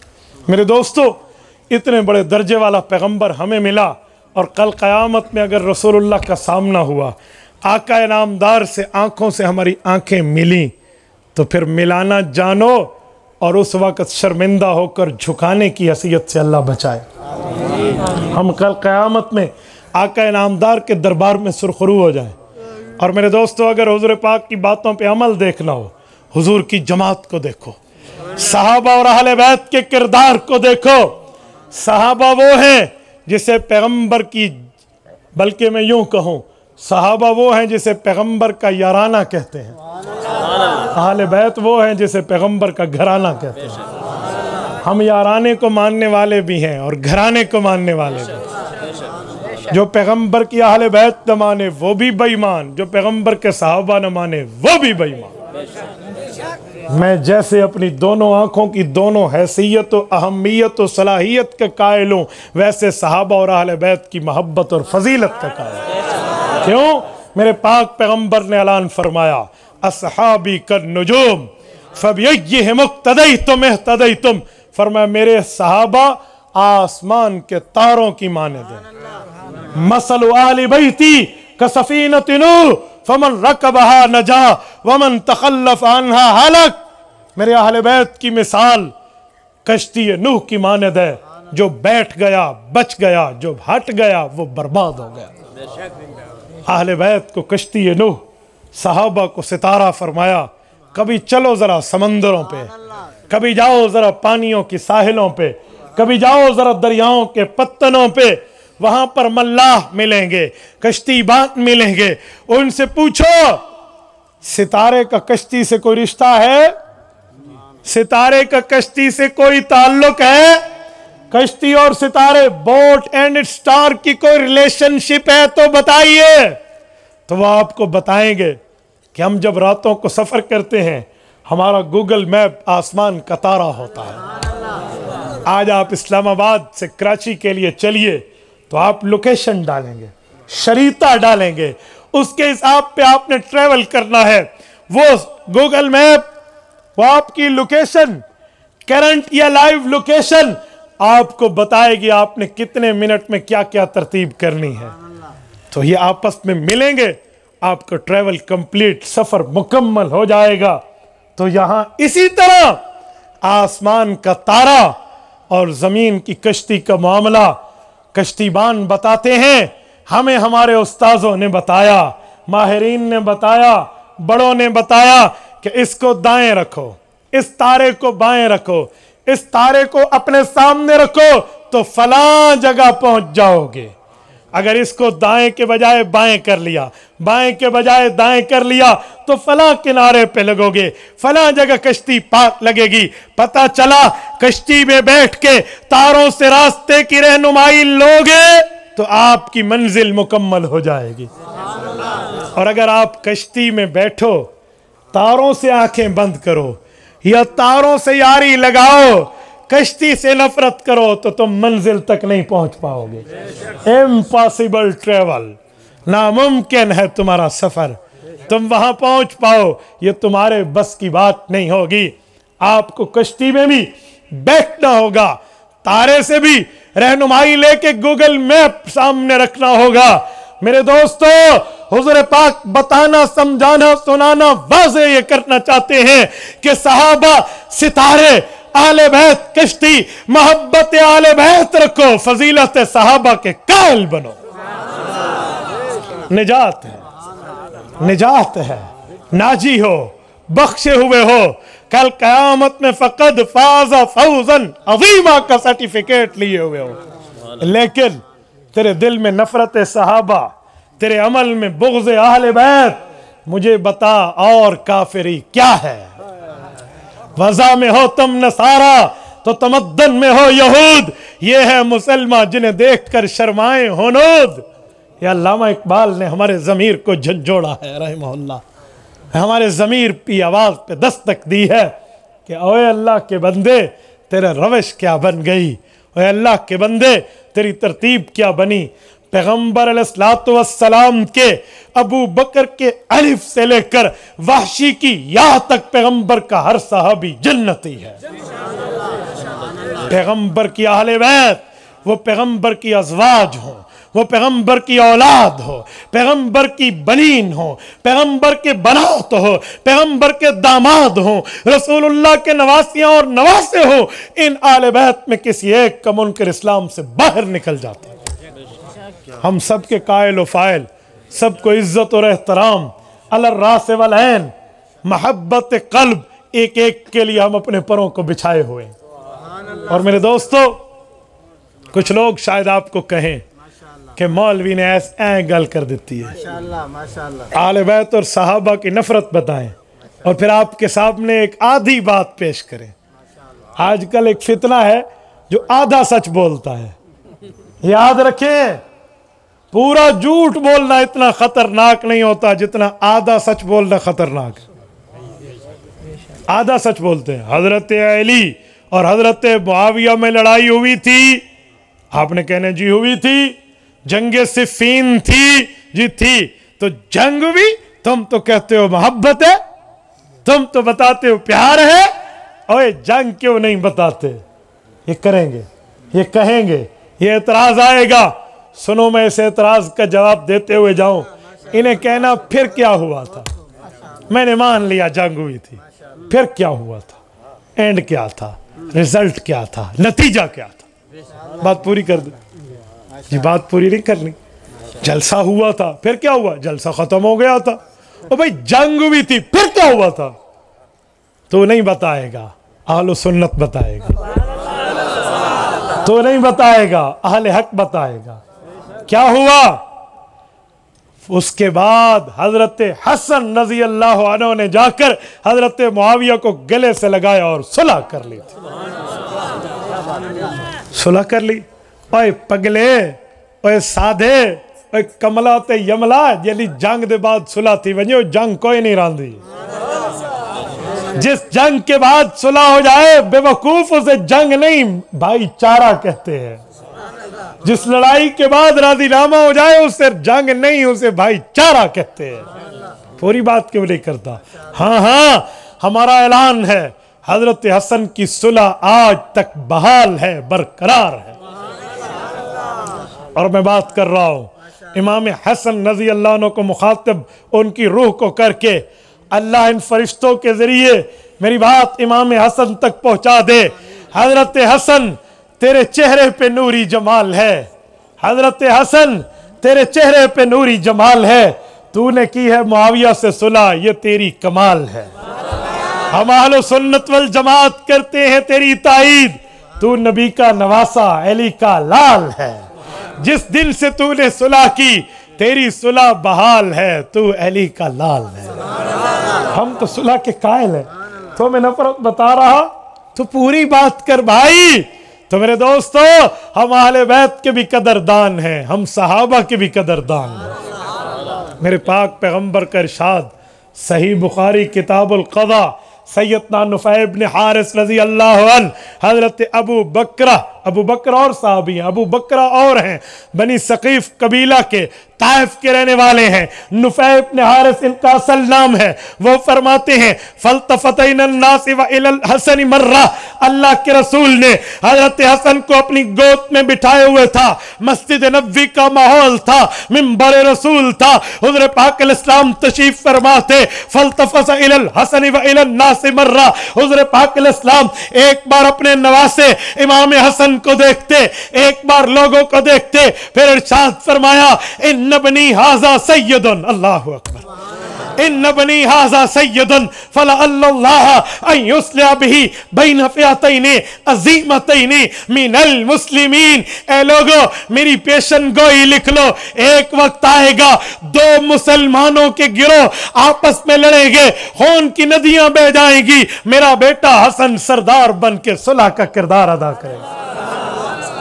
मेरे दोस्तों, इतने बड़े दर्जे वाला पैगंबर हमें मिला और कल क़यामत में अगर रसूलुल्लाह का सामना हुआ, आका इनामदार से आँखों से हमारी आँखें मिली, तो फिर मिलाना जानो और उस वक़्त शर्मिंदा होकर झुकाने की हैसियत से अल्लाह बचाए। हम कल क़यामत में आका इनामदार के दरबार में सुरखरू हो जाए। और मेरे दोस्तों, अगर हुजूर पाक की बातों पे अमल देखना हो, हुजूर की जमात को देखो, सहाबा और अहले बैत के किरदार को देखो। सहाबा वो हैं जिसे पैगंबर की, बल्कि मैं यूं कहूं, सहाबा वो हैं जिसे पैगंबर का याराना कहते हैं, अहले बैत वो हैं जिसे पैगंबर का घराना कहते हैं। हम याराने को मानने वाले भी हैं और घराने को मानने वाले भी। जो पैगंबर की अहले बैत न माने वो भी बेईमान, जो पैगंबर के सहाबा न माने वो भी बेईमान। मैं जैसे अपनी दोनों आँखों की दोनों हैसियत और अहमियत और सलाहियत के कायल हूँ, वैसे सहाबा और अहले बैत की मोहब्बत और फजीलत का कायल। क्यों? मेरे पाक पैगंबर ने ऐलान फरमाया, अस्हाबी कर नुजूम फबिय्यिहिम इक्तदैतुम इह्तदैतुम। फरमाया मेरे सहाबा आसमान के तारों की मानद हैं। मसलु आलि बैती कसफीनति नूह फमन रकबहा नजा वमन तखल्लफ अन्हा हलक। मेरे अहले बैत की मिसाल कश्ती नूह की मानद है। जो बैठ गया बच गया, जो हट गया वो बर्बाद हो गया। अहले बैत को कश्ती नूह, सहाबा को सितारा फरमाया। कभी चलो जरा समंदरों पे, कभी जाओ जरा पानियों की साहिलों पे, कभी जाओ जरा दरियाओं के पत्तनों पे, वहां पर मल्लाह मिलेंगे, कश्तीबान मिलेंगे। उनसे पूछो सितारे का कश्ती से कोई रिश्ता है? सितारे का कश्ती से कोई ताल्लुक है? कश्ती और सितारे, बोट एंड इट्स स्टार की कोई रिलेशनशिप है तो बताइए। तो वो आपको बताएंगे कि हम जब रातों को सफर करते हैं, हमारा गूगल मैप आसमान का तारा होता है। आज आप इस्लामाबाद से कराची के लिए चलिए तो आप लोकेशन डालेंगे, शरीता डालेंगे, उसके हिसाब पे आपने ट्रेवल करना है। वो गूगल मैप, वो आपकी लोकेशन, करंट या लाइव लोकेशन आपको बताएगी आपने कितने मिनट में क्या क्या तरतीब करनी है। तो ये आपस में मिलेंगे, आपका ट्रेवल कंप्लीट, सफर मुकम्मल हो जाएगा। तो यहां इसी तरह आसमान का तारा और जमीन की कश्ती का मामला कश्तीबान बताते हैं। हमें हमारे उस्ताजों ने बताया, माहिरीन ने बताया, बड़ों ने बताया कि इसको दाएं रखो, इस तारे को बाएं रखो, इस तारे को अपने सामने रखो तो फलां जगह पहुंच जाओगे। अगर इसको दाएं के बजाय बाएं कर लिया, बाएं के बजाय दाएं कर लिया तो फलां किनारे पे लगोगे, फलां जगह कश्ती पार लगेगी। पता चला कश्ती में बैठ के तारों से रास्ते की रहनुमाई लोगे तो आपकी मंजिल मुकम्मल हो जाएगी। और अगर आप कश्ती में बैठो, तारों से आंखें बंद करो या तारों से यारी लगाओ, कश्ती से नफरत करो तो तुम मंजिल तक नहीं पहुंच पाओगे। इम्पॉसिबल ट्रेवल, नामुमकिन है तुम्हारा सफर, तुम वहां पहुंच पाओ ये तुम्हारे बस की बात नहीं होगी। आपको कश्ती में भी बैठना होगा, तारे से भी रहनुमाई लेके गूगल मैप सामने रखना होगा। मेरे दोस्तों, हुजूर पाक बताना, समझाना, सुनाना, वाज़े ये करना चाहते हैं कि सहाबा, सितारे, आले बैत कश्ती, मोहब्बत आले बैत रखो, फजीलत सहाबा के कायल बनो। निजात है, निजात है, नाजी हो, बख्शे हुए हो, कल कयामत में फकद फाज़ा फौजन अज़ीमा का सर्टिफिकेट लिए हुए हो। लेकिन तेरे दिल में नफरत सहाबा, तेरे अमल में बुग़्ज़ अहले बैत, मुझे बता और काफिरी क्या है। वज़ा में हो तुम नसारा तो तमद्दन में हो यहूद, ये है मुसलमान जिन्हें देखकर शर्माए होनूद। या अल्लामा इकबाल ने हमारे ज़मीर को झंझोड़ा है रहमहुल्लाह, हमारे ज़मीर की आवाज़ पे दस्तक दी है कि ओए अल्लाह के बंदे तेरा रविश क्या बन गई, ओए अल्लाह के बंदे तेरी तरतीब क्या बनी। पैगम्बर अलैहिस्सलातु वस्सलाम के अबू बकर के अलिफ से लेकर वाहशी की या तक पैगम्बर का हर सहाबी जन्नती है। पैगम्बर की अहले बैत, वो पैगम्बर की अज़वाज हो, वो पैगम्बर की औलाद हो, पैगम्बर की बनीन हो, पैगम्बर के बनात हो, पैगम्बर के दामाद हो, रसूलुल्लाह के नवासियां और नवासे हो, इन आले बैत में किसी एक का मुनकर इस्लाम से बाहर निकल जाता है। हम सब के कायल व फाइल, सबको इज्जत और एहतराम, अलर रास वल ऐन, मोहब्बत कल्ब, एक एक के लिए हम अपने परों को बिछाए हुए। और मेरे दोस्तों, कुछ लोग शायद आपको कहें कि मौलवी ने ऐसे गल कर देती है, आले बैत और सहाबा की नफरत बताएं और फिर आपके सामने एक आधी बात पेश करें। आजकल एक फितना है जो आधा सच बोलता है। याद रखें, पूरा झूठ बोलना इतना खतरनाक नहीं होता जितना आधा सच बोलना खतरनाक है। आधा सच बोलते हैं। हजरत अली और हजरत मुआविया में लड़ाई हुई थी, आपने कहने जी हुई थी, जंगे सिफ़ीन थी जी, थी तो जंग भी, तुम तो कहते हो मोहब्बत है, तुम तो बताते हो प्यार है, ओए जंग क्यों नहीं बताते। ये करेंगे, ये कहेंगे, ये एतराज आएगा। सुनो, मैं इस एतराज का जवाब देते हुए जाऊं, इन्हें कहना फिर क्या हुआ था, मैंने मान लिया जंग हुई थी, फिर क्या हुआ था, एंड क्या था, रिजल्ट क्या था, नतीजा क्या था। बात पूरी कर दे। ये बात पूरी नहीं करनी। जलसा हुआ था, फिर क्या हुआ? जलसा खत्म हो गया था। और भाई जंग भी थी, फिर क्या हुआ था? तो नहीं बताएगा, अहले सुन्नत बताएगा। तो नहीं बताएगा, अहले हक बताएगा। क्या हुआ? उसके बाद हजरत हसन रजी अल्लाह अन्हु ने जाकर हजरत मुआविया को गले से लगाया और सुलह कर ली थी। सुलह कर ली। ओए पगले, ओए साधे, ओए कमला ते यमला, जली जंग दे बाद सुलह थी वजो जंग कोई नहीं रांधी। जिस जंग के बाद सुलह हो जाए बेवकूफ, उसे जंग नहीं भाईचारा कहते हैं। जिस लड़ाई के बाद राजीनामा हो जाए उसे जंग नहीं, उसे भाईचारा कहते हैं। पूरी बात क्यों नहीं करता? हाँ हाँ, हमारा ऐलान है, हजरत हसन की सुलह आज तक बहाल है, बरकरार है। और मैं बात कर रहा हूं इमाम हसन रज़ी अल्लाह अन्हु को मुखातिब उनकी रूह को करके, अल्लाह इन फरिश्तों के जरिए मेरी बात इमाम हसन तक पहुंचा दे। हजरत हसन, तेरे चेहरे पे नूरी जमाल है। हजरत हसन, तेरे चेहरे पे नूरी जमाल है। तूने की है मुआविया से सुलह, ये तेरी कमाल है। हम अहले सुन्नत वल जमात करते हैं तेरी ताईद। तू नबी का नवासा, अली का लाल है। जिस दिन से तूने सुलह की, तेरी सुलह बहाल है। तू अली का लाल है। हम तो सुलह के कायल हैं। तो मैं नफरत बता रहा, तो पूरी बात कर भाई। तो मेरे दोस्तों, हम अहले बैत के भी कदरदान हैं, हम सहाबा के भी कदरदान हैं। मेरे पाक पैगंबर का इरशाद सही बुखारी किताबुल क़ज़ा, सैयदना नुफ़ै इब्न हारिस रज़ी अल्लाह अन्हु, हज़रत अबू बकर और साहबी हैं, अबू बकरा और हैं, बनी सकीफ कबीला के, ताइफ के रहने वाले हैं। नुफ़ै इब्न हारिस इनका असल नाम है। वो फरमाते हैं फल्तफ़तैन अन्नास व इलल हसन मर्रा, अल्लाह के रसूल ने हजरत हसन को अपनी गोद में बिठाए हुए था। मस्जिद नबवी का माहौल था, मिंबर रसूल था। हुज़ूर पाक अलैहिस्सलाम तशरीफ फरमाते, फल्तफ़त इलल हसन व इलन नास मर्रा। हुज़ूर पाक अलैहिस्सलाम एक बार अपने नवासे इमाम हसन को देखते, एक बार लोगों को देखते, फिर इरशाद फरमाया, इन्न बनी हाज़ा सय्यदुन, अल्लाहु अकबर, इन्न बनी हाज़ा सय्यदुन फला अल्लाह अन युस्लिह बिही बैन फ़िअतैनि अज़ीमतैनि मिनल मुस्लिमीन। ए लोगों, मेरी पेशन गोई लिख लो, एक वक्त आएगा दो मुसलमानों के गिरोह आपस में लड़ेंगे, खून की नदियां बह जाएंगी, मेरा बेटा हसन सरदार बन के सुलह का किरदार अदा करेगा।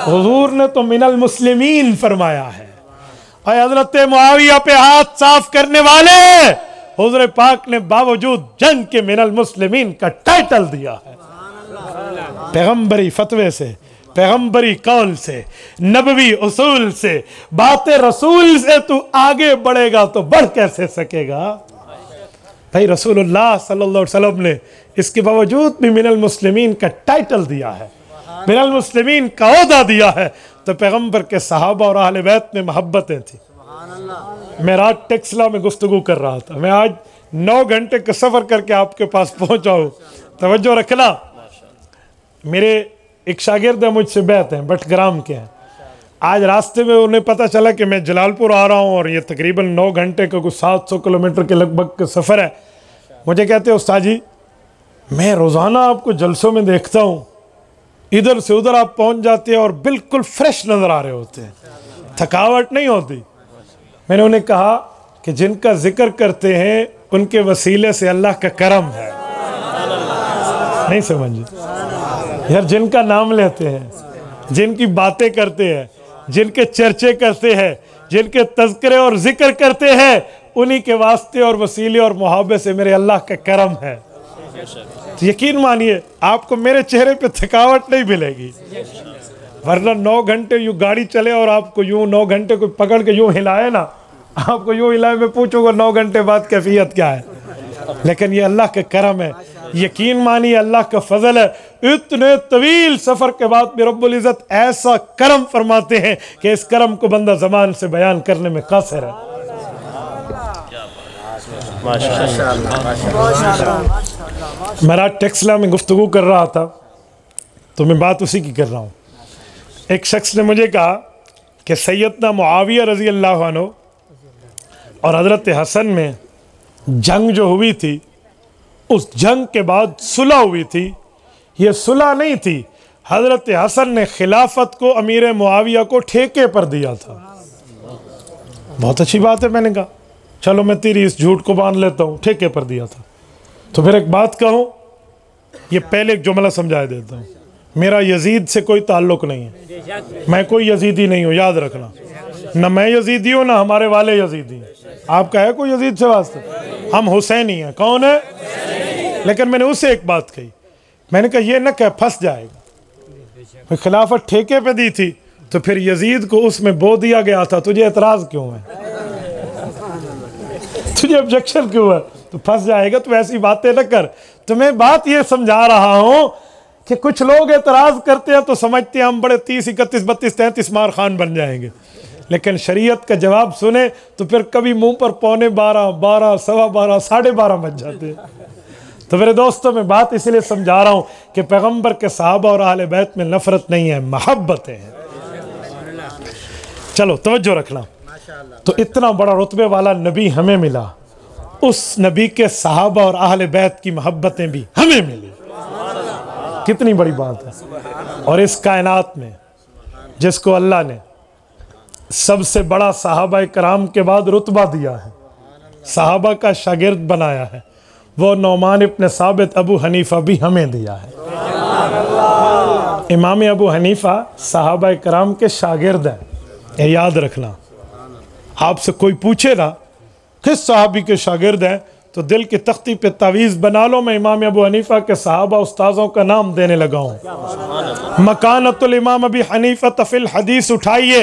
हुजूर ने तो मिनल मुस्लिमीन फरमाया है। और हजरत मुआविया पे हाथ साफ करने वाले हुजूर पाक ने बावजूद जंग के मिनल मुस्लिमीन का टाइटल दिया है। पैगंबरी फतवे से, पैगंबरी कौल से, नबवी उसूल से, बातें रसूल से तू आगे बढ़ेगा तो बढ़ कैसे सकेगा? भाई रसूलुल्लाह सल्लल्लाहु अलैहि वसल्लम ने इसके बावजूद भी मिनल मुस्लिमीन का टाइटल दिया है, मिनल मुस्लिमीन का ओहदा दिया है। तो पैगंबर के सहाबा और अहले बैत में मोहब्बतें थी। मैं रात टेक्सला में गुफ्तगू कर रहा था। मैं आज 9 घंटे का सफ़र करके आपके पास पहुंचा हूँ। तवज्जो रखना, मेरे एक शागिर्द है, मुझसे बैत हैं, बटग्राम के हैं। आज रास्ते में उन्हें पता चला कि मैं जलालपुर आ रहा हूँ और ये तकरीबन 9 घंटे का कुछ 700 किलोमीटर के लगभग का सफ़र है। मुझे कहते हैं उस्ताद जी, मैं रोज़ाना आपको जलसों में देखता हूँ, इधर से उधर आप पहुंच जाते हैं और बिल्कुल फ्रेश नजर आ रहे होते हैं, थकावट नहीं होती। मैंने उन्हें कहा कि जिनका जिक्र करते हैं उनके वसीले से अल्लाह का करम है। नहीं समझे यार, जिनका नाम लेते हैं, जिनकी बातें करते हैं, जिनके चर्चे करते हैं, जिनके तज़किरे और जिक्र करते हैं, उन्हीं के वास्ते और वसीले और मुहाबे से मेरे अल्लाह का करम है। तो यकीन मानिए आपको मेरे चेहरे पे थकावट नहीं मिलेगी, वरना 9 घंटे यूँ गाड़ी चले और आपको यूँ 9 घंटे को पकड़ के यूँ हिलाए ना, आपको यूँ हिलाए, मैं पूछूंगा 9 घंटे बाद कैफियत क्या है। लेकिन ये अल्लाह का करम है, यकीन मानिए अल्लाह का फजल है। इतने तवील सफ़र के बाद भी रब्बुल इज़्ज़त ऐसा करम फरमाते हैं कि इस करम को बंदा ज़बान से बयान करने में कासिर है। मैं रात टेक्सला में गुफ्तगू कर रहा था, तो मैं बात उसी की कर रहा हूँ। एक शख्स ने मुझे कहा कि सैयदना मुआविया रज़ी अल्लाह अन्हु और हज़रत हसन में जंग जो हुई थी, उस जंग के बाद सुलह हुई थी। ये सुलह नहीं थी, हज़रत हसन ने खिलाफत को अमीर मुआविया को ठेके पर दिया था। बहुत अच्छी बात है, मैंने कहा चलो मैं तेरी इस झूठ को मान लेता हूँ, ठेके पर दिया था। तो फिर एक बात कहूँ, ये पहले एक जुमला समझा देता हूँ, मेरा यजीद से कोई ताल्लुक़ नहीं है, मैं कोई यजीदी नहीं हूँ, याद रखना। ना मैं यजीदी हूँ, ना हमारे वाले यजीदी हैं। आपका है कोई यजीद से वास्ते? हम हुसैनी हैं। कौन है? लेकिन मैंने उससे एक बात कही, मैंने कहा ये न कह फंस जाएगा, खिलाफत ठेके पे दी थी तो फिर यजीद को उसमें बो दिया गया था, तुझे एतराज़ क्यों है, तुझे ऑब्जेक्शन क्यों है, तो फंस जाएगा। तो ऐसी बातें न कर। तो मैं बात ये समझा रहा हूँ कि कुछ लोग एतराज़ करते हैं तो समझते हैं हम बड़े 30, 31, 32, 33 मार खान बन जाएंगे, लेकिन शरीयत का जवाब सुने तो फिर कभी मुंह पर 11:45, 12, 12:15, 12:30 बज जाते हैं। तो मेरे दोस्तों, मैं बात इसलिए समझा रहा हूँ कि पैगंबर के सहाबा और अहले बैत में नफरत नहीं है, मोहब्बतें हैं। चलो तवज्जो रखना। तो इतना बड़ा रुतबे वाला नबी हमें मिला, उस नबी के सहाबा और अहले बैत की मोहब्बतें भी हमें मिली। कितनी बड़ी बात है। और इस कायनात में जिसको अल्लाह ने सबसे बड़ा सहाबा कराम के बाद रुतबा दिया है, सहाबा का शागिर्द बनाया है, वो नौमान इब्न साबित अबू हनीफा भी हमें दिया है। इमाम अबू हनीफा सहाबा कराम के शागिर्द हैं, ये याद रखना। आपसे कोई पूछे ना किस सहाबी के शागिर्द हैं, तो दिल की तख्ती पे तावीज़ बना लो, मैं इमाम अबू हनीफा के सहाबा उस्ताज़ों का नाम देने लगा हूँ। मकानतुल इमाम अबी हनीफा तफिल हदीस उठाइए,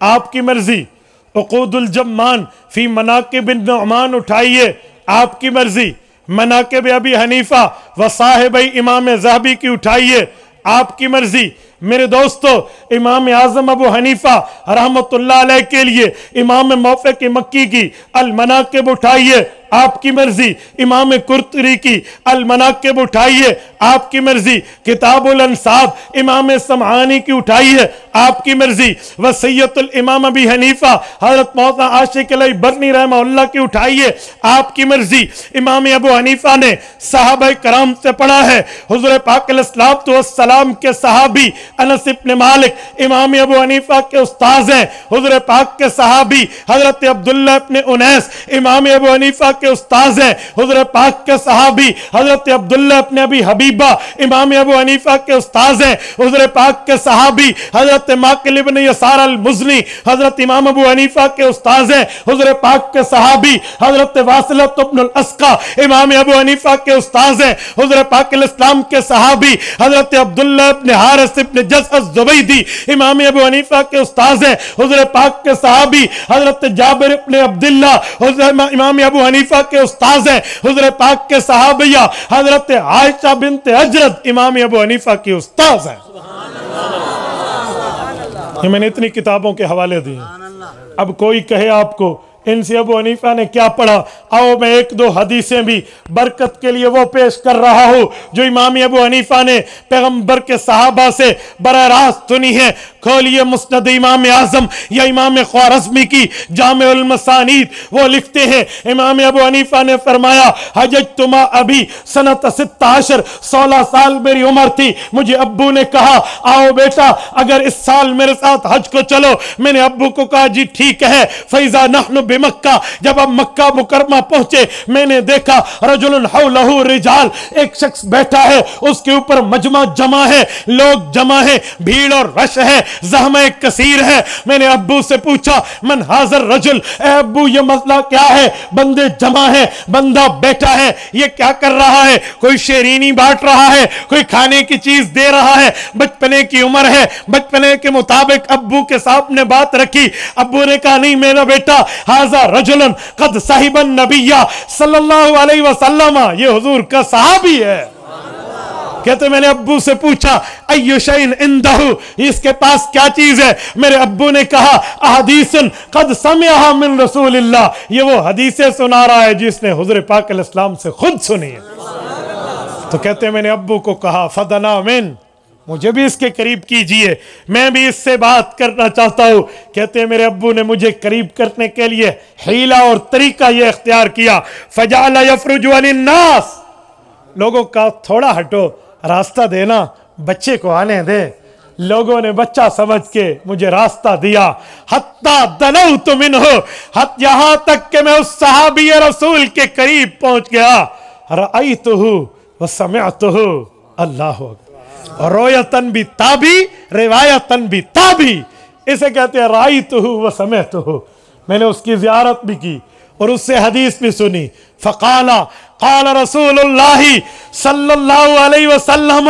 आपकी मर्जी। उक़ूदुल जम्मान फी मनाक़िब नुअमान उठाइए, आपकी मर्जी। मनाक़िब अबी हनीफा व साहिब इमाम ज़हबी की उठाइए, आपकी मर्जी। मेरे दोस्तों, इमाम आज़म अबू हनीफा रहमतुल्लाह अलैह के लिए इमाम मौफ़िक़ मक्की की अल मनाक़िब उठाइए, आपकी मर्जी। इमाम कुर्तुबी की अल मनाक़िब उठाइए, आपकी मर्जी। किताबुल अंसाब इमाम समआनी की उठाइए, आपकी मर्जी। वसीयतुल इमाम अबी हनीफा हज़रत मौलाना आशिक अली बरनी रहमतुल्लाह की उठाइए, आपकी मर्जी। इमाम अबू हनीफा ने सहाबा कराम से पढ़ा है। हुज़ूर पाक अलैहिस्सलातु वस्सलाम के सहाबी अनस इब्न मालिक इमाम अबू हनीफा के उस्ताद हैं। हुज़ूर पाक के सहाबी हज़रत अब्दुल्लाह इब्न उनैस इमाम अबू हनीफा के उस्ताद हैं। हुज़ूर पाक के सहाबी हज़रत अब्दुल्लाह इब्न अबी हबीबा इमाम अबू हनीफा के उस्ताद हैं। हुज़ूर पाक के सहाबी हज़रत माकिल इब्न यसार अल मुज़नी हज़रत इमाम अबू हनीफा के उस्ताद हैं। हुज़ूर पाक के सहाबी हज़रत वासिला इब्न अल अस्का इमाम अबू हनीफा के उस्ताद हैं। हुज़ूर पाक इस्लाम के सहाबी हज़रत अब्दुल्लाह इब्न हारिस इब्न जज़ अज़्ज़ुबैदी इमाम अबू हनीफा के उस्ताद हैं। हुज़ूर पाक के सहाबी हज़रत जाबिर इब्न अब्दुल्लाह हुज़ूर इमाम अबू हनीफा के उस्ताद हैं। हुज़ूर पाक के सहाबिया हज़रत आयशा बिन्त हजरत इमाम अबू हनीफा की उस्ताद हैं। ये मैंने इतनी किताबों के हवाले दिए। अब कोई कहे आपको इनसे अबू हनीफा ने क्या पढ़ा, आओ मैं एक दो हदीसें भी बरकत के लिए वो पेश कर रहा हूँ जो इमाम अबू हनीफा ने पैगंबर के सहाबा से बराह रास्त सुनी है। खोलिए मुस्नद इमाम आज़म या इमाम ख्वारज़मी की जामिउल मसानीद, वो लिखते हैं इमाम अबू हनीफा ने फरमाया हजजतुमा अभी सनत 16 साल मेरी उम्र थी। मुझे अब्बू ने कहा आओ बेटा अगर इस साल मेरे साथ हज को चलो। मैंने अब्बू को कहा जी ठीक है। फैज़ा नहनु बिमक्का, जब अब मक्का मुकरमा पहुंचे मैंने देखा रजुलन हौलहु रिजाल, एक शख्स बैठा है उसके ऊपर मजमा जमा है, लोग जमा है, भीड़ और रश है, ज़हमे कसीर है। मैंने अब्बू से पूछा मन हाज़र रजुल, ए अब्बू ये मसला क्या है? बंदे जमा है, बंदा बैठा है, ये क्या कर रहा है? कोई शेरीनी बांट रहा है, कोई खाने की चीज दे रहा है। बचपने की उम्र है, बचपने के मुताबिक अब्बू के सामने बात रखी। अब्बू ने कहा नहीं मेरा बेटा हाज़ा रजुलन कद साहिबन नबिया सल्लल्लाहु अलैहि वसल्लम, ये हुजूर का सहाबी है। कहते मैंने अब्बू से पूछा अय्यु शैइन इंदहु, इसके पास क्या चीज है? मेरे अब्बू ने कहा अहदीसन कद समिअहा मिन रसूलिल्लाह, ये वो हदीसें सुना रहा है जिसने हुजूर पाक अलैहिस्सलाम से खुद सुनी है। तो कहते मैंने अब्बू को कहा फदना मिन, मुझे भी इसके करीब कीजिए, मैं भी इससे बात करना चाहता हूँ। कहते हैं मेरे अब्बू ने मुझे करीब करने के लिए हीला और तरीका ये इख्तियार किया, फजाला यफरुजु अनिन्नास, लोगों का थोड़ा हटो, रास्ता देना, बच्चे को आने दे। लोगों ने बच्चा समझ के मुझे रास्ता दिया। हत्ता दनौतु मिन्हु, यहां तक कि मैं उस सहाबी रसूल के करीब पहुंच गया। रअयतुहु व समिअतुहु, अल्लाह अकबर। रोयतन भी ताबी, रिवायतन भी ताबी। इसे कहते हैं रअयतुहु व समिअतुहु। मैंने उसकी ज़ियारत भी की और उससे हदीस भी सुनी। फ़क़ाला क़ाल रसूलुल्लाहि सल्लल्लाहु अलैहि वसल्लम,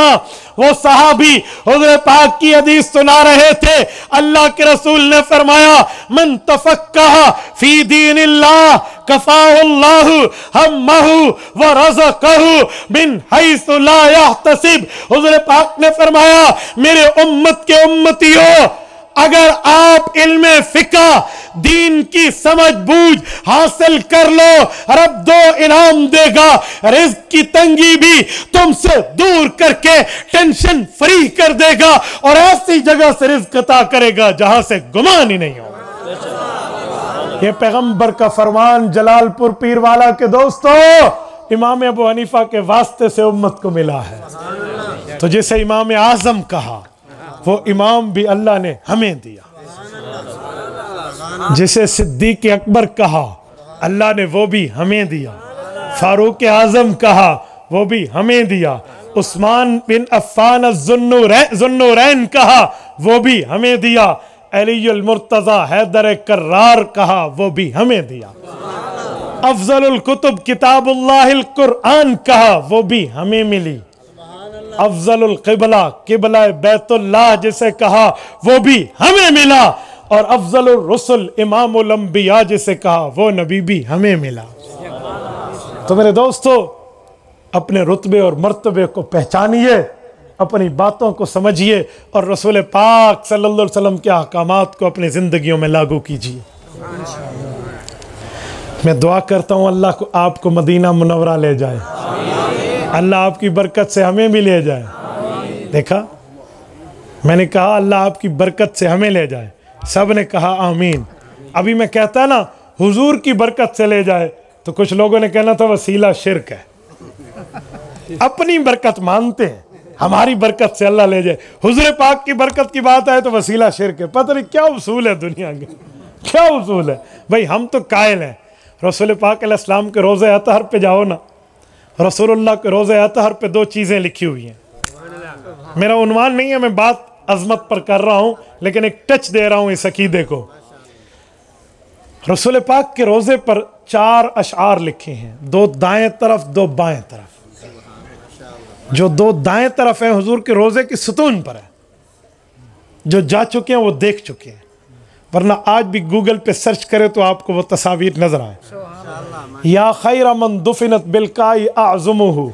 वो सहाबी हुज़ूर पाक की हदीस सुना रहे थे। अल्लाह के रसूल ने फरमाया, मन तफ़क्कह फी दीनिल्लाह कफ़ाहुल्लाहु हम्महु व रज़क़हु मिन हैसु ला यहतसिब। हुज़ूर पाक ने फरमाया, मेरे उम्मत के उम्मतियों, अगर आप इल्मे फिका, दीन की समझ बूझ हासिल कर लो, रब दो इनाम देगा। रिज़्क़ की तंगी भी तुमसे दूर करके टेंशन फ्री कर देगा और ऐसी जगह से रिज़्क़ अता करेगा जहां से गुमान ही नहीं होगा। ये पैगंबर का फरमान जलालपुर पीरवाला के दोस्तों, इमाम अबू हनीफा के वास्ते से उम्मत को मिला है। तो जिसे इमाम आज़म कहा, वो इमाम भी अल्लाह ने हमें दिया। जिसे सिद्दीक अकबर कहा, अल्लाह ने वो भी हमें दिया। फारूक आजम कहा, वो भी हमें दिया। उस्मान बिन अफ़्फ़ान ज़ुन्नूरैन कहा, वो भी हमें दिया। अलीयुल मुर्तज़ा हैदर कर्रार कहा, वो भी हमें दिया। अफ़ज़लुल कुतुब किताबुल्लाहिल कुरआन कहा, वो भी हमें मिली। अफ़ज़लुल क़िबला, क़िबला बैतुल्लाह जिसे कहा, वो भी हमें मिला। और अफ़ज़लुर रुसुल इमामुल अंबिया जिसे कहा, वो नबी भी हमें मिला। तो मेरे दोस्तों, अपने रुतबे और मर्तबे को पहचानिए, अपनी बातों को समझिए और रसूल पाक सल्लल्लाहु अलैहि वसल्लम के अहकामात को अपनी ज़िंदगियों में लागू कीजिए। मैं दुआ करता हूँ अल्लाह को आपको मदीना मुनव्वरा ले जाए, अल्लाह आपकी बरकत से हमें भी ले जाए। देखा, मैंने कहा अल्लाह आपकी बरकत से हमें ले जाए, सब ने कहा आमीन। अभी मैं कहता ना हुजूर की बरकत से ले जाए, तो कुछ लोगों ने कहना था वसीला शिरक है। अपनी बरकत मानते हैं, हमारी बरकत से अल्लाह ले जाए। हुजूर पाक की बरकत की बात आए तो वसीला शिरक है। पता नहीं क्या उसूल है दुनिया के, क्या उसूल है भाई। हम तो कायल हैं। रसूल पाक अलैहिस्सलाम के रोज़े अतहर पे जाओ ना, रसूलुल्लाह के रोज़े अतहर पे दो चीज़ें लिखी हुई हैं। मेरा उन्वान नहीं है, मैं बात अजमत पर कर रहा हूँ, लेकिन एक टच दे रहा हूँ इस अकीदे को। रसूल पाक के रोज़े पर 4 अशआर लिखे हैं, दो दाएं तरफ, दो बाएं तरफ। जो दो दाएं तरफ हैं हुजूर के रोज़े की सुतून पर है। जो जा चुके हैं वो देख चुके हैं, वरना आज भी गूगल पे सर्च करें तो आपको वो तस्वीर नजर आए। या खैर मन दुफिनत बिलकाई आज़मुहु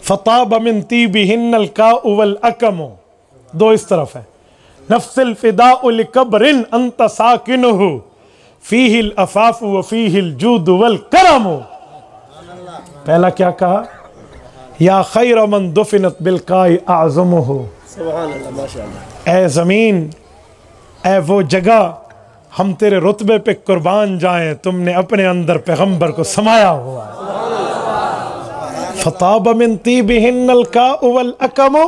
फताब मिन तीबिहिन्नल काउ वल अकमु। दो इस तरफ है। नफ्सिल फिदाउ लिकब्रिन अंत साकिनुहु फीहिल अफाफु व फीहिल जूदु वल करमु। पहला क्या कहा? या खैर मन दुफिनत बिलकाई आज़मुहु। ए ज़मीन, ए वो जगह, हम तेरे रुतबे पे कुर्बान जाएं, तुमने अपने अंदर पैगंबर को समाया हुआ है। फताब मिन तीबिहिन्नल काउ वल अकमु।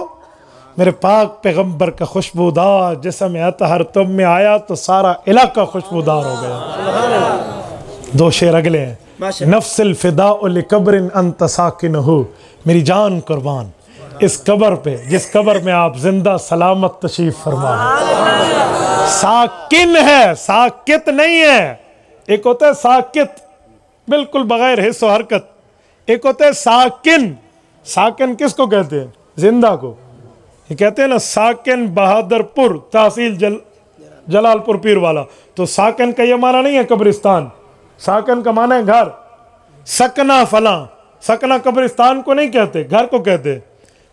मेरे पाक पैगंबर का खुशबूदार जिस्म अतहर तुम में आया तो सारा इलाका खुशबूदार हो गया। दो शेर अगले हैं। नफ्सिल फिदाउ लिकब्रिन अंत साकिनुहु। मेरी जान कुर्बान इस कब्र पे, जिस कब्र में आप जिंदा सलामत तशरीफ फरमा। साकिन है, साकित नहीं है। एक होता है साकित, बिल्कुल बगैर हिस्स और हरकत। एक होता है साकिन। साकिन किसको कहते हैं? जिंदा को। ये कहते हैं ना साकिन बहादुरपुर तहसील जलालपुर पीरवाला। तो साकिन का ये माना नहीं है कब्रिस्तान, साकिन का माना है घर। सकना फला, सकना कब्रिस्तान को नहीं कहते, घर को कहते।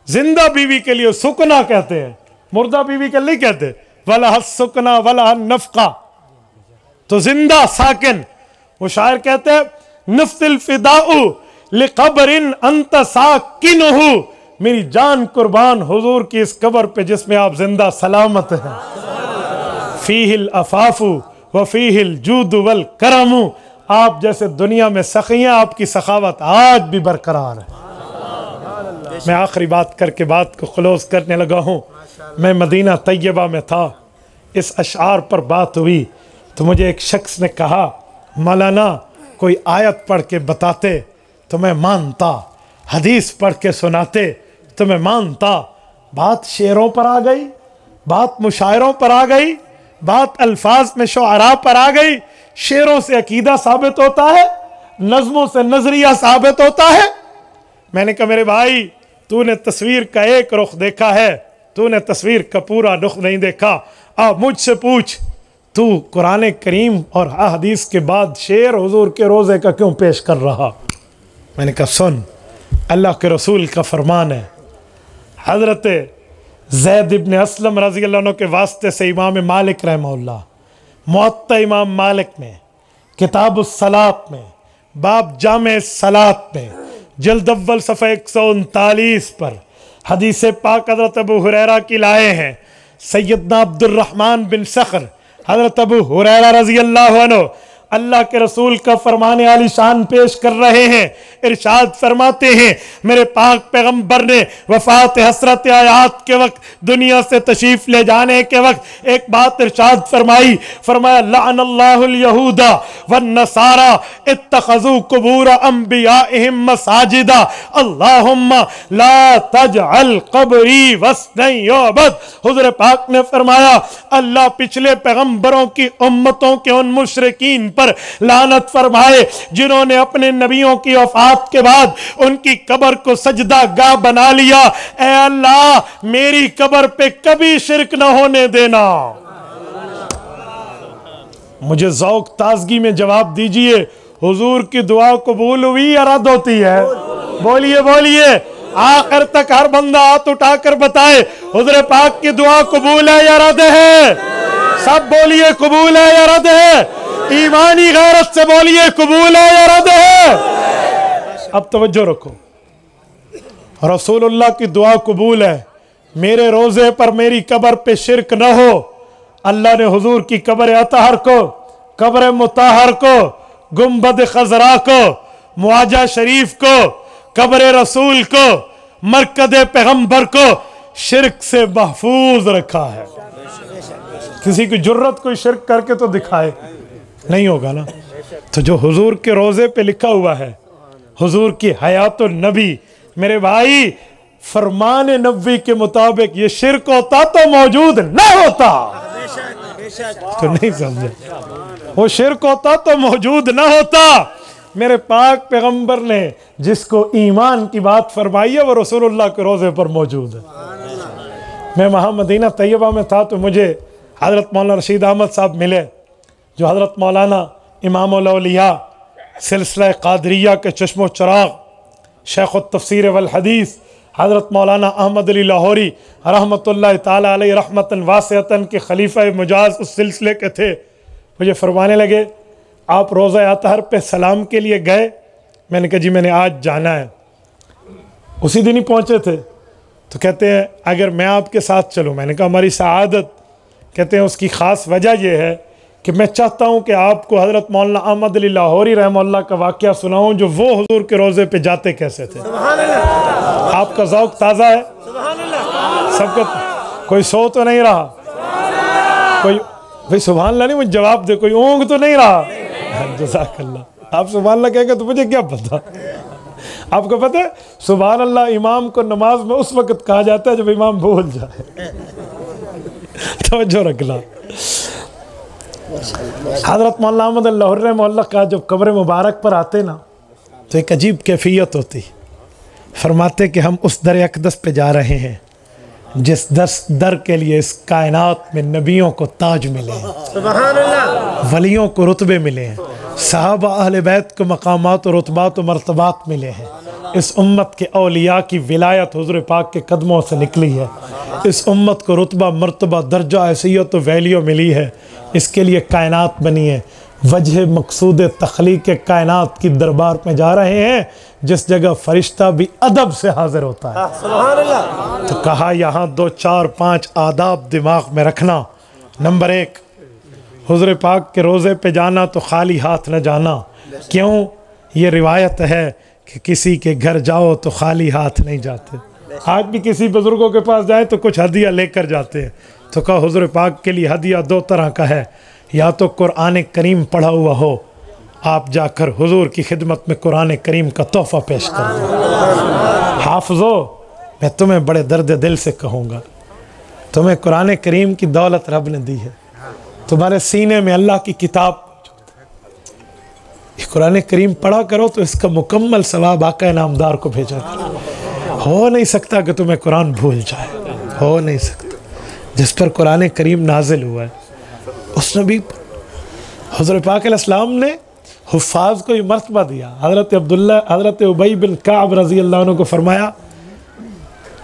जिंदा बीवी के लिए सुकना कहते हैं, मुर्दा बीवी के लिए कहते। वला सुकना वला नफका, तो जिंदा साकिन। वो शायर कहते हैं नफ्सिल फिदाउ लिकब्रिन अंत साकिनुहु। मेरी जान कुर्बान हुजूर की इस कब्र पे जिसमें आप जिंदा सलामत हैं। फीहिल अफाफु व फीहिल जूदु वल करमु, आप जैसे दुनिया में सखियां, आपकी सखावत आज भी बरकरार है। मैं आखिरी बात करके बात को क्लोज करने लगा हूँ। मैं मदीना तैयबा में था, इस अशआर पर बात हुई तो मुझे एक शख्स ने कहा, मौलाना कोई आयत पढ़ के बताते तो मैं मानता, हदीस पढ़ के सुनाते तो मैं मानता। बात शेरों पर आ गई, बात मुशायरों पर आ गई, बात अल्फाज में शुआरा पर आ गई। शेरों से अकीदा साबित होता है, नज़मों से नजरिया साबित होता है। मैंने कहा मेरे भाई, तूने तस्वीर का एक रुख देखा है, तूने तस्वीर का पूरा रुख नहीं देखा। अब मुझसे पूछ, तू कुरान करीम और अहदीस के बाद शेर हुजूर के रोज़े का क्यों पेश कर रहा? मैंने कहा सुन, अल्लाह के रसूल का फरमान है। हज़रत ज़ैद इब्न असलम रज़ी अल्लाह अन्हु के वास्ते से इमाम मालिक रहमहुल्लाह, मुअत्ता इमाम मालिक ने किताबुस सलात में, बाब जामे सलात में, जल्द अव्वल सफ़ा 139 पर हदीस पाक हज़रत अबू हुरैरा की लाए हैं। सैयदना अब्दुर्रहमान बिन सख्र हज़रत अबू हुरैरा रज़ी अल्लाह अन्हु अल्लाह के रसूल का फरमान आली शान पेश कर रहे हैं। इरशाद फरमाते हैं, मेरे पाक पैगंबर ने वफात हसरत आयात के वक्त, दुनिया से तशरीफ ले जाने के वक्त एक बात इरशाद फरमाई। फरमाया लअनल्लाहुल यहूदा वन नसारा इत्तखज़ू कुबूर अंबियाइहिम मसाजिदा अल्लाहुम्मा ला तजअल कब्री वस्नन युबद। हुज़ूर पाक ने फरमाया, अल्लाह पिछले पैगंबरों की उम्मतों के उन मुशरिकीन पर लानत फरमाए जिन्होंने अपने नबियों की वफात के बाद उनकी कब्र को सजदा गाह बना लिया। ऐ अल्लाह, मेरी कब्र पे कभी शिरक न होने देना। मुझे जौक ताजगी में जवाब दीजिए, हुजूर की दुआ कबूल हुई या रद्द होती है? बोलिए बोलिए, आखिर तक हर बंदा हाथ उठाकर बताए, हुजूर पाक की दुआ कबूल है या रद्द है? सब बोलिए कबूल है या रद्द है? ईमानी गैरत से बोलिए कबूल है या रद्द है? अब तवज्जो रखो, रसूलुल्लाह की दुआ कबूल है। मेरे रोजे पर मेरी कब्र पे शिरक न हो। अल्लाह ने हुजूर की कब्र अतहर को, कब्र मुताहर को, गुंबद खजरा को, मुआजा शरीफ को, कब्र रसूल को, मरकद पैगंबर को शिरक से महफूज रखा है। किसी की जुर्रत कोई शिरक करके तो दिखाए, नहीं होगा ना। तो जो हुजूर के रोजे पे लिखा हुआ है, हुजूर की हयात नबी, मेरे भाई फरमान नबी के मुताबिक ये शिरक होता तो मौजूद न होता। तो नहीं समझे, वो शिरक होता तो मौजूद न होता। मेरे पाक पैगंबर ने जिसको ईमान की बात फरमाई है वो रसूलुल्लाह के रोजे पर मौजूद है। मैं वहाँ मदीना तैयबा में था तो मुझे हज़रत मौलाना रशीद अहमद साहब मिले, जो हज़रत मौलाना इमामुल औलिया सिलसिला क़ादरिया के चश्मो चराग, शेख तफसीर वल हदीस हज़रत मौलाना अहमद अली लाहौरी रहमतुल्लाह ताला अलैहि रहमतन वासिअतन के खलीफा मुजाज उस सिलसिले के थे। मुझे फरमाने लगे, आप रोज़ा अतहर पे सलाम के लिए गए? मैंने कहा जी मैंने आज जाना है। उसी दिन ही पहुँचे थे। तो कहते हैं अगर मैं आपके साथ चलूँ? मैंने कहा हमारी सआदत। कहते हैं उसकी ख़ास वजह यह है कि मैं चाहता हूँ कि आपको हज़रत मौलाना अहमद अली लाहौरी रहमतुल्लाह का वाक़या सुनाऊँ, जो वो हुजूर के रोज़े पे जाते कैसे थे। आपका ज़ौक़ ताज़ा है, सबको कोई सो तो नहीं रहा, कोई भाई सुभान अल्लाह नहीं मुझे जवाब दे, कोई ऊँग तो नहीं रहा। जज़ाकल्लाह। आप सुभान अल्लाह कहेंगे तो मुझे क्या पता। आपको पता है सुभान अल्लाह इमाम को नमाज में उस वक़्त कहा जाता है जब इमाम भूल जाए। तवज्जो रखना। हज़रत मौलाना अहमद लाहौरी रहमतुल्लाह का जब कब्र मुबारक पर आते ना तो एक अजीब कैफियत होती। फरमाते कि हम उस दर अक़दस पे जा रहे हैं जिस दर के लिए इस कायनात में नबियों को ताज मिले हैं, सुभान अल्लाह, वलियों को रुतबे मिले हैं, सहाबा अहले बैत को मकामात और रुतबात और मर्तबात मिले हैं। इस उम्मत के औलिया की विलायत हुज़ूर पाक के कदमों से निकली है। इस उम्मत को रुतबा मर्तबा दर्जा हैसियत तो वैल्यू मिली है। इसके लिए कायनात बनी है। वजह मकसूद तख्लीक कायनात की दरबार में जा रहे हैं, जिस जगह फरिश्ता भी अदब से हाजिर होता है। सुभान अल्लाह। तो कहा यहाँ 2 4 5 आदाब दिमाग में रखना। नंबर 1, हुज़ूर पाक के रोज़े पे जाना तो खाली हाथ न जाना। क्यों? ये रिवायत है कि किसी के घर जाओ तो खाली हाथ नहीं जाते। आज भी किसी बुज़ुर्गों के पास जाए तो कुछ हदिया लेकर जाते हैं। तो कहा हुज़ूर पाक के लिए हदिया 2 तरह का है, या तो कुरान करीम पढ़ा हुआ हो, आप जाकर हुजूर की खिदमत में कुरान करीम का तोहफ़ा पेश कर दो। हाफ़िज़ो, मैं तुम्हें बड़े दर्द दिल से कहूँगा, तुम्हें कुरान करीम की दौलत रब ने दी है, तुम्हारे सीने में अल्लाह की किताब, कुरान करीम पढ़ा करो तो इसका मुकम्मल सवाब आका इनामदार को भेजा करो। हो नहीं सकता कि तुम्हें कुरान भूल जाए, हो नहीं सकता। जिस पर कुरान करीम नाजिल हुआ है उस नबी हुज़ूर पाक अलैहिस्सलाम ने हुफ़ाज़ को ये मर्तबा दिया। हज़रत उबई बिन काब रज़ी अल्लाह अन्हु को फरमाया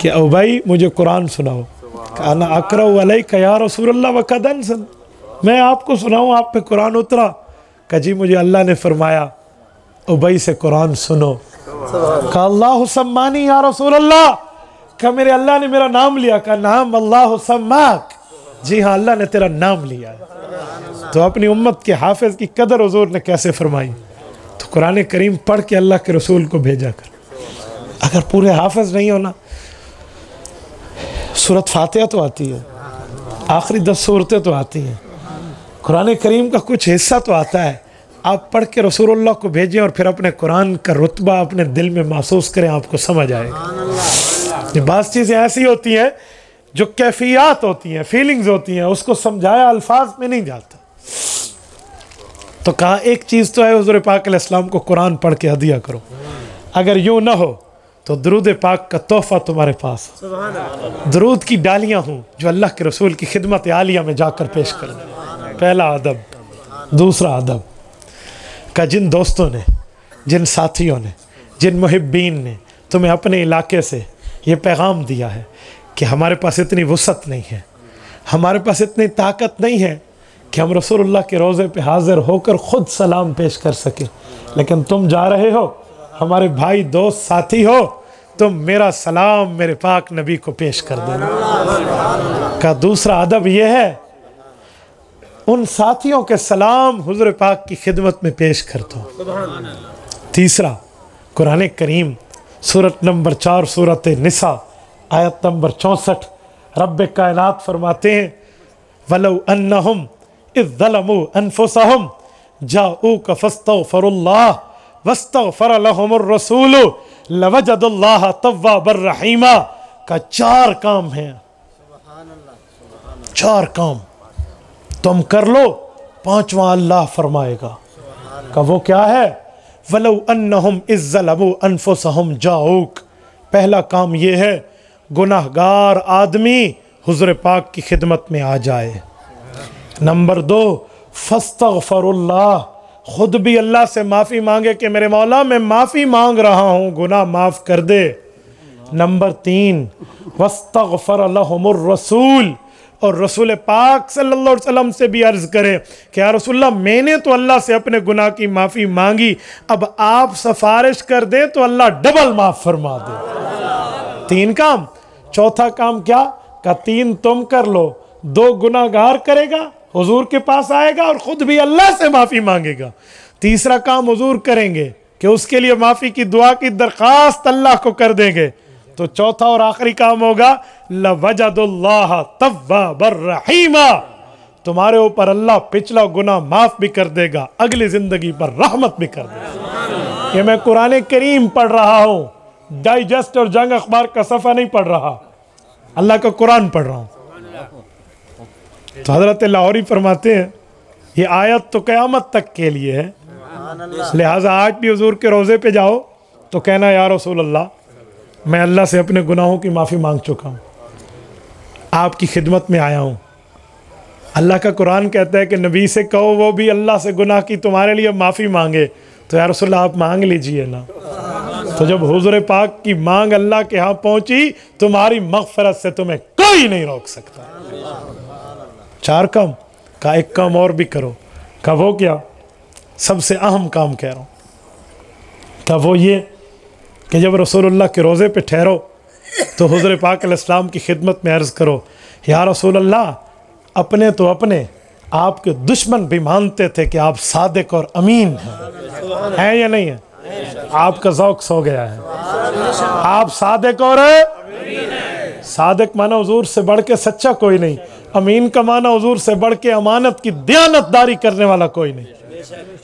कि उबई मुझे कुरान सुनाओ। अना अक़रअु अलैका या रसूलल्लाह व क़द अनज़ल, मैं आपको सुनाऊँ, आप पे कुरान उतरा। कहा जी मुझे अल्लाह ने फरमाया उबई से कुरान सुनो। कहा अल्लाहु सम्मानी या रसूलल्लाह, कहा मेरे अल्लाह ने मेरा नाम लिया। कहा नाम अल्लाहु सम्माक, जी हाँ अल्लाह ने तेरा नाम लिया है। तो अपनी उम्मत के हाफिज़ की कदर हुज़ूर ने कैसे फरमाई? तो कुरान करीम पढ़ के अल्लाह के रसूल को भेजा कर। अगर पूरे हाफिज़ नहीं होना, सूरत फातिहा तो आती है, आखिरी 10 सूरतें तो आती हैं, कुरान करीम का कुछ हिस्सा तो आता है, आप पढ़ के रसूलुल्लाह को भेजें और फिर अपने कुरान का रुतबा अपने दिल में महसूस करें, आपको समझ आएगा। ये बात चीज़ें ऐसी होती हैं जो कैफियत होती हैं, फीलिंग्स होती हैं, उसको समझाया अल्फाज में नहीं जाता। तो कहा एक चीज़ तो है, हुज़ूर पाक अलैहिस्सलाम को कुरान पढ़ के हदिया करो। अगर यूँ ना हो तो दरूद पाक का तोहफ़ा तुम्हारे पास, दरूद की डालियाँ हों जो अल्लाह के रसूल की खिदमत आलिया में जाकर पेश करें। पहला अदब। दूसरा अदब का, जिन दोस्तों ने, जिन साथियों ने, जिन मुहिब्बीन ने तुम्हें अपने इलाके से ये पैगाम दिया है कि हमारे पास इतनी वुसअत नहीं है, हमारे पास इतनी ताकत नहीं है कि हम रसूलुल्लाह के रोज़े पे हाज़िर होकर ख़ुद सलाम पेश कर सकें, लेकिन तुम जा रहे हो, हमारे भाई दोस्त साथी हो, तुम मेरा सलाम मेरे पाक नबी को पेश कर देना। का दूसरा अदब यह है, उन साथियों के सलाम हुज़ूर पाक की खिदमत में पेश कर दो। तीसरा, कुरान करीम सूरत नंबर 4 सूरत निसा आयत नंबर 64, रब्ब कायनात फरमाते हैं वलौ अन्नहुम इज़ ज़लमू अनफुसहुम जाऊक फस्तग़फिरुल्लाह वस्तग़फर लहुमुर रसूल लवजदुल्लाह तव्वाबर रहीमा। का 4 काम हैं, 4 काम तुम कर लो, 5वां अल्लाह फरमाएगा। का वो क्या है? वलौ अन्नहुम इज़ ज़लमू अनफुसहुम जाऊक। पहला काम ये है, गुनाहगार आदमी हुज़ूर पाक की खिदमत में आ जाए। नंबर 2, फस्तग़फिरुल्लाह, खुद भी अल्लाह से माफ़ी मांगे कि मेरे मौला मैं माफ़ी मांग रहा हूँ, गुनाह माफ़ कर दे। नंबर 3, वस्तग़फर लहुमुर रसूल, और रसूल पाक सल्लल्लाहु अलैहि वसल्लम से भी अर्ज़ करें कि या रसूलल्लाह मैंने तो अल्लाह से अपने गुनाह की माफ़ी मांगी, अब आप सिफारिश कर दें तो अल्लाह डबल माफ़ फरमा दे। 3 काम। चौथा काम क्या? का 3 तुम कर लो, 2 गुनाहगार करेगा, हुजूर के पास आएगा और ख़ुद भी अल्लाह से माफ़ी मांगेगा। तीसरा काम हुजूर करेंगे कि उसके लिए माफ़ी की दुआ की दरख्वास्त अल्लाह को कर देंगे। तो चौथा और आखिरी काम होगा लवजदुल्लाह तव्वाबर रहीमा, तुम्हारे ऊपर अल्लाह पिछला गुनाह माफ़ भी कर देगा, अगली ज़िंदगी पर रहमत भी कर देगा। ये मैं कुरान करीम पढ़ रहा हूँ, डाइजेस्ट और जंग अखबार का सफ़ा नहीं पढ़ रहा, अल्लाह का कुरान पढ़ रहा हूँ। तो हज़रत लाहौरी फरमाते हैं ये आयत तो क़यामत तक के लिए है, लिहाजा आज भी हुजूर के रोज़े पे जाओ तो कहना या रसूल अल्लाह मैं अल्लाह से अपने गुनाहों की माफ़ी मांग चुका हूँ, आपकी खिदमत में आया हूँ। अल्लाह का कुरान कहता है कि नबी से कहो वो भी अल्लाह से गुनाह की तुम्हारे लिए माफ़ी मांगे। तो या रसूल आप मांग लीजिए ना। तो जब हुजूर पाक की मांग अल्लाह के यहाँ पहुँची, तुम्हारी मग़फ़िरत से तुम्हें कोई नहीं रोक सकता। 4 काम का, 1 काम और भी करो। का वो क्या? सबसे अहम काम कह रहा हूँ। क्या वो ये कि जब रसूलुल्लाह के रोज़े पे ठहरो तो हुज़ूर पाक अलैहिस्सलाम की खिदमत में अर्ज़ करो, या रसूलुल्लाह, अपने तो अपने आपके दुश्मन भी मानते थे कि आप सादिक और अमीन हैं या नहीं है? आपका ज़ौक़ सो गया है। आप सादिक और सादिक माना हुजूर से बढ़ के सच्चा कोई नहीं, अमीन का माना हुजूर से बढ़ के अमानत की दयानतदारी करने वाला कोई नहीं।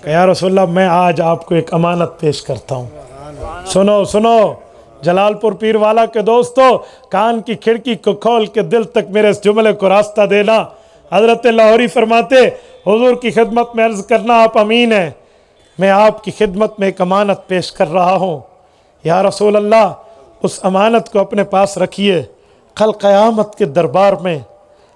या रसूलल्लाह, मैं आज आपको एक अमानत पेश करता हूँ। सुनो सुनो जलालपुर पीर वाला के दोस्तों, कान की खिड़की को खोल के दिल तक मेरे इस जुमले को रास्ता देना। हज़रत लाहौरी फरमाते, हुजूर की खिदमत में अर्ज़ करना आप अमीन हैं, मैं आपकी खिदमत में एक अमानत पेश कर रहा हूँ। या रसूल अल्लाह, उस अमानत को अपने पास रखिए, कल क़यामत के दरबार में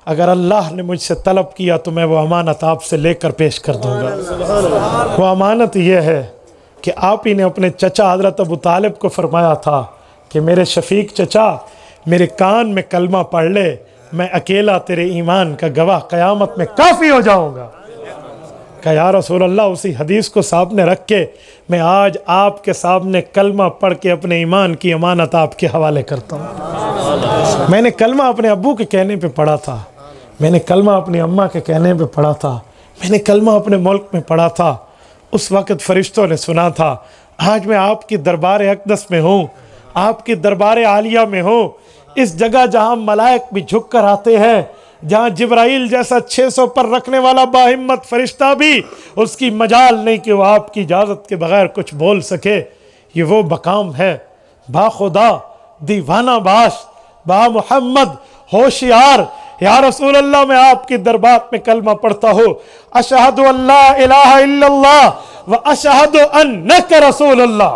अगर अल्लाह ने मुझसे तलब किया तो मैं वो अमानत आपसे लेकर पेश कर दूँगा। वो अमानत ये है कि आप ही ने अपने चचा हज़रत अबू तालिब को फरमाया था कि मेरे शफीक चचा, मेरे कान में कलमा पढ़ ले, मैं अकेला तेरे ईमान का गवाह क़यामत में काफ़ी हो जाऊँगा। कहा या रसूल अल्लाह, उसी हदीस को सामने रख के मैं आज आपके सामने कलमा पढ़ के अपने ईमान की अमानत आपके हवाले करता हूँ। मैंने कलमा अपने अब्बू के कहने पे पढ़ा था, मैंने कलमा अपनी अम्मा के कहने पे पढ़ा था, मैंने कलमा अपने मुल्क में पढ़ा था, उस वक़्त फ़रिश्तों ने सुना था। आज मैं आपकी दरबार अक़दस में हूँ, आपकी दरबार आलिया में हूँ, इस जगह जहाँ मलाइक भी झुक कर आते हैं, जहाँ जिब्राइल जैसा 600 पर रखने वाला बाहिम्मत फरिश्ता भी उसकी मजाल नहीं कि वो आपकी इजाज़त के बगैर कुछ बोल सके। ये वो मकाम है, बाखुदा दीवाना बाश बा मोहम्मद होशियार। या रसूल अल्लाह, मैं आपकी दरबार में कलमा पढ़ता हूँ, अशहदु अल्ला इलाहा इल्लल्लाह व अशहदु अन्नका रसूलुल्लाह।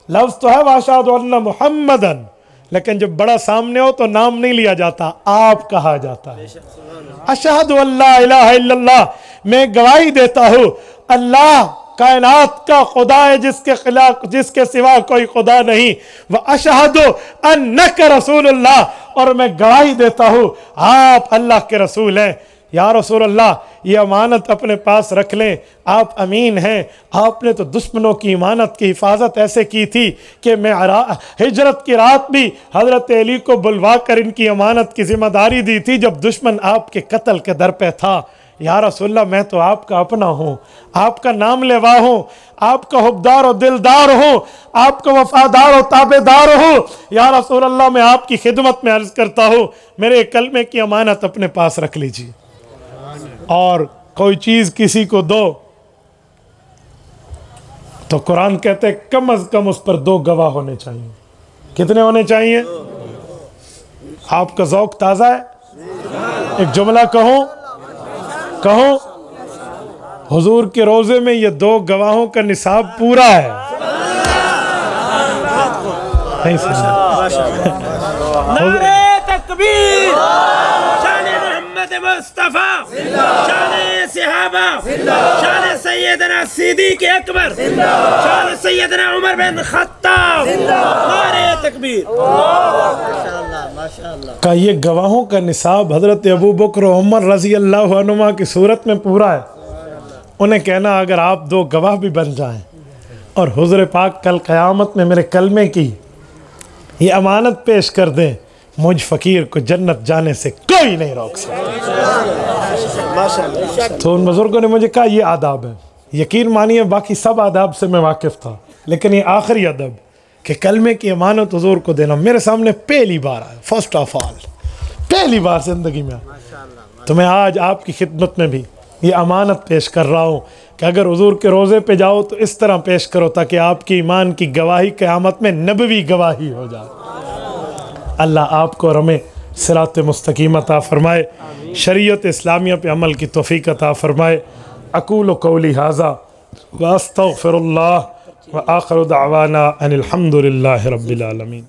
लफ्ज़ तो है व अशहदु अन्ना मुहम्मदन, लेकिन जब बड़ा सामने हो तो नाम नहीं लिया जाता, आप कहा जाता है। अशहदु अल्ला इलाहा इल्लल्लाह, मैं गवाही देता हूँ अल्लाह कायनात का खुदा है, जिसके खिलाफ जिसके सिवा कोई खुदा नहीं। व अशहदु अन्नका रसूलुल्लाह, और मैं गवाही देता हूँ आप अल्लाह के रसूल हैं। या रसूल अल्लाह, ये अमानत अपने पास रख लें, आप अमीन हैं। आपने तो दुश्मनों की इमानत की हिफाजत ऐसे की थी कि मैं हिजरत की रात भी हज़रत अली को बुलवा कर इनकी अमानत की जिम्मेदारी दी थी जब दुश्मन आपके कत्ल के दर पे था। या रसूलल्लाह, मैं तो आपका अपना हूँ, आपका नाम लेवा हूँ, आपका हुब्दार और दिलदार हूँ, आपका वफादार और ताबेदार हूँ। या रसूलल्लाह, मैं आपकी खिदमत में अर्ज़ करता हूँ, मेरे कलमे की अमानत अपने पास रख लीजिए। और कोई चीज़ किसी को दो तो कुरान कहते हैं कम अज़ कम उस पर 2 गवाह होने चाहिए। कितने होने चाहिए? आपका ज़ौक़ ताज़ा है? एक जुमला कहूँ हुजूर के रोज़े में ये 2 गवाहों का निसाब पूरा है। नहीं सुना? नारे तकबीर, शान मोहम्मद मुस्तफा, शान सहाबा, शान सैयदना सिद्दीक़ अकबर, शान सैयदना उमर बिन खत्ताब, नारे तकबीर। का ये गवाहों का निसाब हज़रत अबू बकर और उमर रज़ी अल्लाह अन्हुमा की सूरत में पूरा है। उन्हें कहना अगर आप 2 गवाह भी बन जाएं और हुज़ूर पाक कल क़यामत में मेरे कलमे की ये अमानत पेश कर दें, मुझ फ़कीर को जन्नत जाने से कोई नहीं रोक सकता। तो उन बुज़ुर्गों ने मुझे कहा ये आदाब है। यकीन मानिए बाकी सब आदाब से मैं वाकिफ़ था, लेकिन ये आखिरी अदब कि कलमे की अमानत हुजूर को देना मेरे सामने पहली बार आया। फर्स्ट ऑफ ऑल, पहली बार ज़िंदगी में। तो मैं आज आपकी खिदमत में भी ये अमानत पेश कर रहा हूँ कि अगर हुजूर के रोज़े पे जाओ तो इस तरह पेश करो ताकि आपकी ईमान की गवाही क़यामत में नबवी गवाही हो जाए। अल्लाह आपको और हमें सिरात मुस्तकीम अता फ़रमाए, शरीयत इस्लामिया पे अमल की तौफ़ीक़ अता फ़रमाए। अक़ूलु क़ौली हाज़ा व अस्तग़फ़िरुल्लाह व आख़िरु दअवाना अनिल हम्दुलिल्लाहि रब्बिल आलमीन।